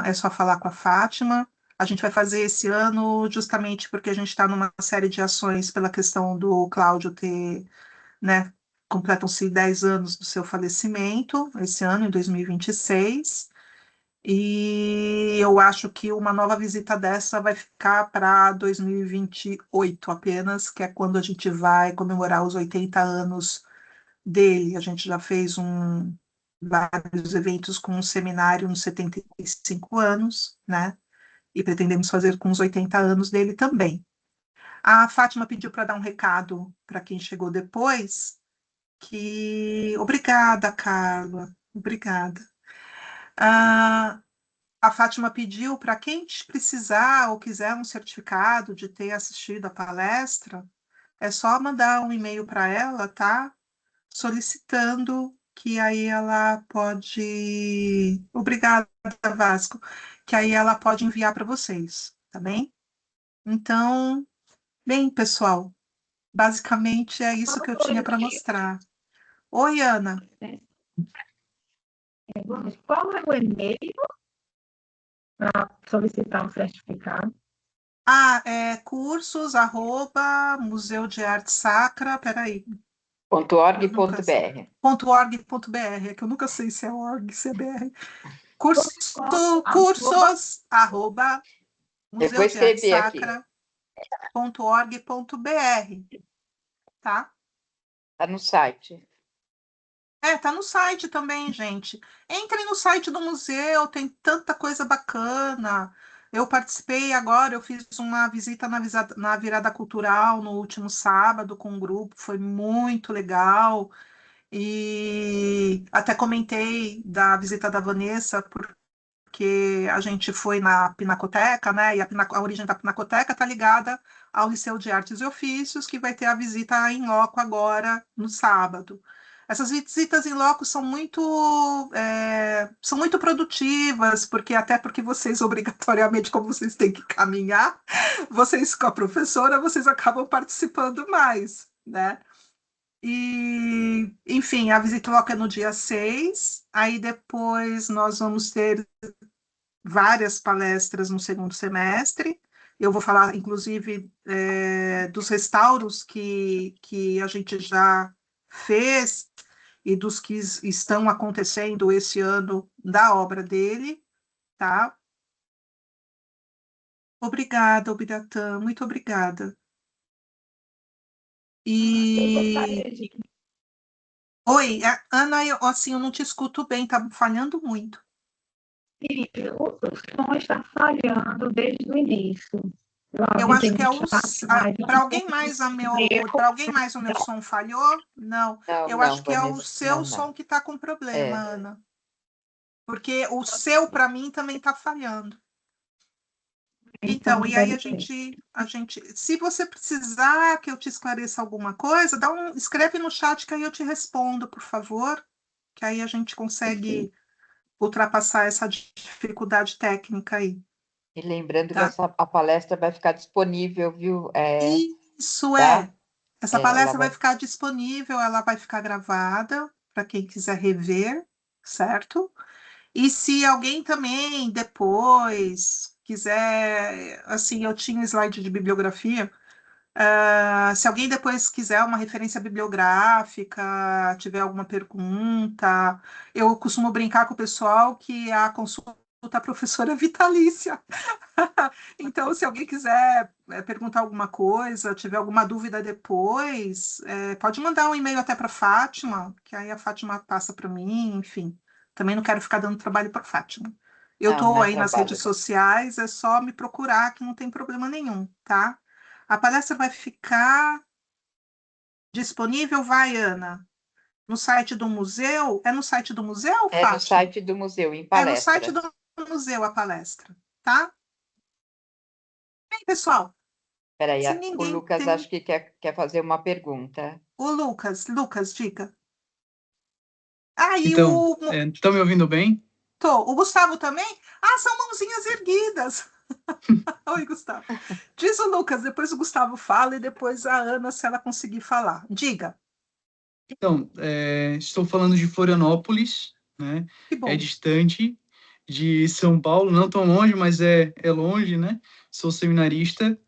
É só falar com a Fátima. A gente vai fazer esse ano justamente porque a gente está numa série de ações pela questão do Cláudio ter, né, completam-se 10 anos do seu falecimento, esse ano, em 2026, e eu acho que uma nova visita dessa vai ficar para 2028 apenas, que é quando a gente vai comemorar os 80 anos dele. A gente já fez vários eventos com um seminário nos 75 anos, né? E pretendemos fazer com os 80 anos dele também. A Fátima pediu para dar um recado para quem chegou depois, que... Obrigada, Carla. Obrigada. A Fátima pediu para quem precisar ou quiser um certificado de ter assistido a palestra, é só mandar um e-mail para ela, tá? Solicitando que aí ela pode. Obrigada, Vasco. Que aí ela pode enviar para vocês, tá bem? Então, bem, pessoal, basicamente é isso que eu tinha para mostrar. Oi, Ana. Qual é o e-mail para solicitar um certificado? É cursos, arroba, Museu de Arte Sacra, peraí, .org.br. .org.br, é que eu nunca sei se é org, se é br. Cursos, arroba, Eu vou escrever aqui. museudeartesacra.org.br, tá? Está no site. Tá no site também, gente. Entrem no site do museu, tem tanta coisa bacana. Eu participei agora, eu fiz uma visita na virada cultural no último sábado com um grupo, foi muito legal. E até comentei da visita da Vanessa, porque a gente foi na Pinacoteca, né? E a origem da Pinacoteca está ligada ao Liceu de Artes e Ofícios, que vai ter a visita em loco agora no sábado. Essas visitas em loco são muito produtivas, porque vocês, obrigatoriamente, como vocês têm que caminhar, vocês com a professora, vocês acabam participando mais, né? E, enfim, a visita em loco é no dia 6, aí depois nós vamos ter várias palestras no segundo semestre. Eu vou falar, inclusive, dos restauros que a gente já fez e dos que estão acontecendo esse ano da obra dele, tá? Obrigada, Ubiratã, muito obrigada. Eu E gostaria de oi, Ana, assim, eu não te escuto bem, tá falhando muito. pedir, o som está falhando desde o início. Eu Eu acho avisei que no é chat, mas eu para não alguém mais a tenho meu, erro. para alguém mais o meu som falhou? Não, Não, eu acho não, que é o Vanessa, seu não, som não. que está com problema, É, Ana, porque o seu para mim também está falhando. Então, Então, e aí deve ser. se você precisar que eu te esclareça alguma coisa, escreve no chat que aí eu te respondo, por favor, que aí a gente consegue ultrapassar essa dificuldade técnica aí, e lembrando que tá? a palestra vai ficar disponível, viu? Isso Tá? é. Essa Ela palestra vai vai. ficar disponível, ela vai ficar gravada para quem quiser rever, certo? E se alguém também depois quiser, assim, eu tinha um slide de bibliografia. Se alguém depois quiser uma referência bibliográfica, tiver alguma pergunta, eu costumo brincar com o pessoal que a consulta é professora vitalícia. Então, se alguém quiser perguntar alguma coisa, tiver alguma dúvida depois, pode mandar um e-mail até para a Fátima, que aí a Fátima passa para mim, enfim. Também não quero ficar dando trabalho para a Fátima. Eu Não, não estou é aí nas redes trabalho, não. sociais, é só me procurar que não tem problema nenhum, tá? A palestra vai ficar disponível, vai, Ana, no site do museu? É no site do museu, É no Fátima? site do museu, em É no site palestra. do museu a palestra, tá? Bem, pessoal, Peraí, se o ninguém Lucas tem. acho que quer fazer uma pergunta. O Lucas, diga. Ah, e Então, estão me ouvindo bem? o Gustavo também? Ah, são mãozinhas erguidas. Oi, Gustavo. Diz o Lucas, depois o Gustavo fala e depois a Ana, se ela conseguir falar. Diga. Então, estou falando de Florianópolis, né? Que É bom. distante de São Paulo, não tão longe, mas é longe, né? Sou seminarista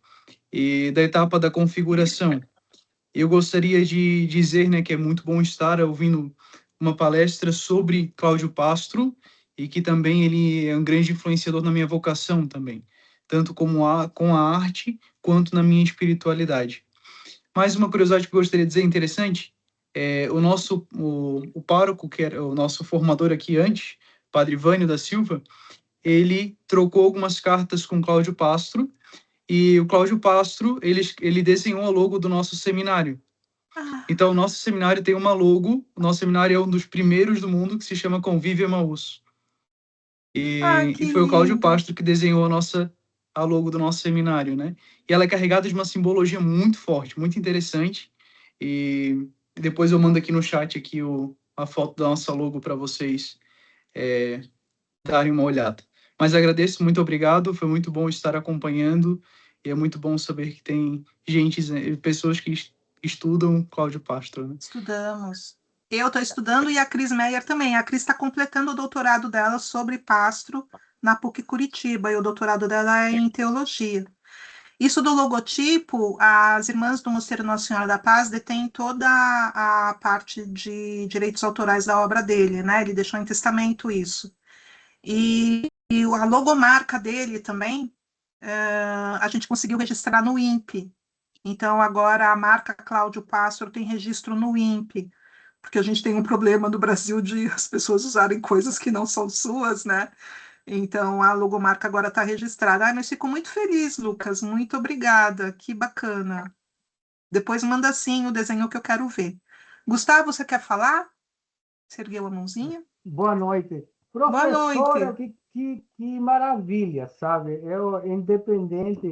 e da etapa da configuração. Eu gostaria de dizer, né, que é muito bom estar ouvindo uma palestra sobre Cláudio Pastro e que também ele é um grande influenciador na minha vocação também, tanto com a arte quanto na minha espiritualidade. Mais uma curiosidade que eu gostaria de dizer interessante, o pároco, que era o nosso formador aqui antes, Padre Vânio da Silva, ele trocou algumas cartas com Cláudio Pastro, e o Cláudio Pastro, ele desenhou a logo do nosso seminário. Ah, Então, o nosso seminário tem uma logo, o nosso seminário é um dos primeiros do mundo, que se chama Convive Emaús. que E foi o Cláudio lindo. Pastro que desenhou a logo do nosso seminário, né? E ela é carregada de uma simbologia muito forte, muito interessante. E depois eu mando aqui no chat aqui a foto da nossa logo para vocês darem uma olhada. Mas agradeço, muito obrigado, foi muito bom estar acompanhando e é muito bom saber que tem pessoas que estudam Cláudio Pastro, né? Estudamos. Eu estou estudando e a Cris Meyer também. A Cris está completando o doutorado dela sobre Pastro na PUC Curitiba, e o doutorado dela é em teologia. Isso do logotipo, as irmãs do Mosteiro Nossa Senhora da Paz detêm toda a parte de direitos autorais da obra dele, né? Ele deixou em testamento isso. E a logomarca dele também, a gente conseguiu registrar no INPE. Então, agora a marca Cláudio Pássaro tem registro no INPE, porque a gente tem um problema no Brasil de as pessoas usarem coisas que não são suas, né? Então, a logomarca agora está registrada. Ai, mas fico muito feliz, Lucas. Muito obrigada. Que bacana. Depois manda sim o desenho que eu quero ver. Gustavo, você quer falar? Você ergueu a mãozinha? Boa noite. Boa Professora, noite. que maravilha, sabe? Eu, independente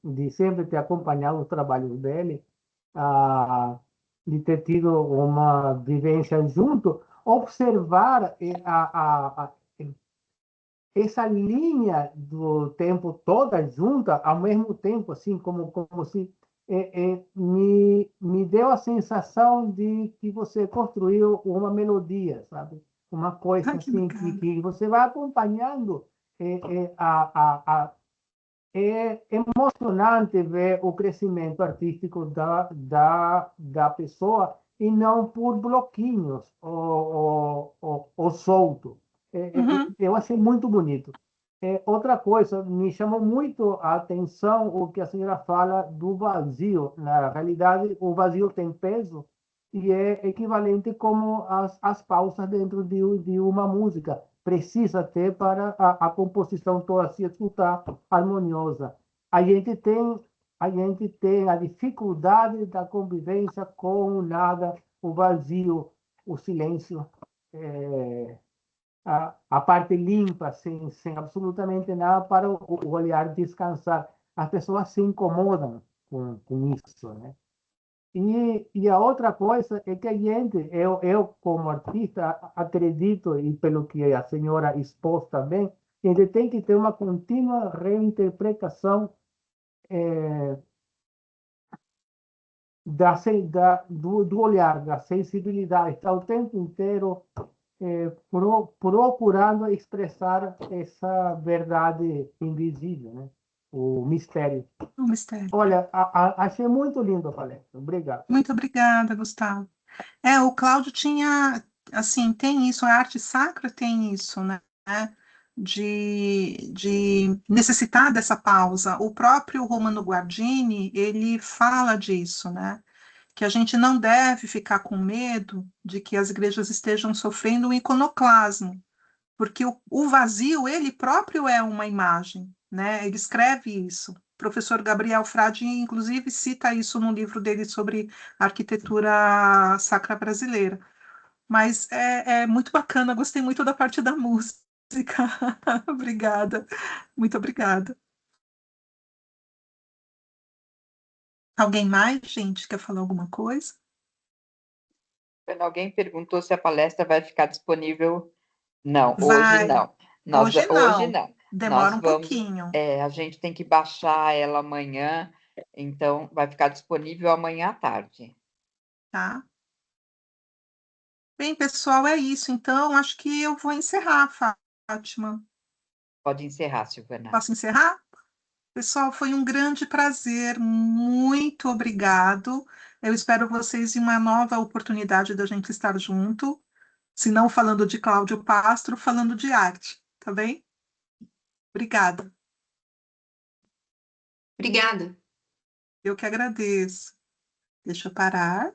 de sempre ter acompanhado os trabalhos dele, de ter tido uma vivência junto, observar essa linha do tempo toda junta, ao mesmo tempo, assim, como se me deu a sensação de que você construiu uma melodia, sabe? Uma Ai, coisa que assim bacana. que você vai acompanhando. É emocionante ver o crescimento artístico da pessoa e não por bloquinhos ou solto. Uhum. Eu achei muito bonito. Outra coisa, me chamou muito a atenção o que a senhora fala do vazio. Na realidade, o vazio tem peso e é equivalente como as pausas dentro de uma música. Precisa ter para a composição toda se escutar harmoniosa. A gente tem a dificuldade da convivência com o nada, o vazio, o silêncio. A parte limpa, sem absolutamente nada para o olhar descansar. As pessoas se incomodam com isso, né? E a outra coisa é que a gente, eu como artista, acredito, e pelo que a senhora expôs também, a gente tem que ter uma contínua reinterpretação do olhar, da sensibilidade, está o tempo inteiro procurando expressar essa verdade invisível, né? O mistério. Um mistério. Olha, achei muito lindo a palestra. Obrigado. Muito obrigada, Gustavo. O Cláudio tinha, assim, tem isso, a arte sacra tem isso, né? De necessitar dessa pausa. O próprio Romano Guardini, ele fala disso, né? Que a gente não deve ficar com medo de que as igrejas estejam sofrendo um iconoclasmo, porque o vazio, ele próprio é uma imagem, né? Ele escreve isso. O professor Gabriel Frade, inclusive, cita isso no livro dele sobre arquitetura sacra brasileira. Mas é muito bacana, gostei muito da parte da música. Obrigada, muito obrigada. Alguém mais, gente, quer falar alguma coisa? Quando alguém perguntou se a palestra vai ficar disponível, não, hoje Vai. não. Hoje Hoje não. não. Demora Nós um vamos, pouquinho, a gente tem que baixar ela amanhã, então vai ficar disponível amanhã à tarde. tá? Bem, pessoal, é isso. Então, acho que eu vou encerrar, Fátima. Pode encerrar, Silvana. Posso encerrar? Pessoal, foi um grande prazer. Muito obrigado. Eu espero vocês em uma nova oportunidade da gente estar junto. Se não falando de Cláudio Pastro, falando de arte, tá bem? Obrigada. Obrigada. Eu que agradeço. Deixa eu parar.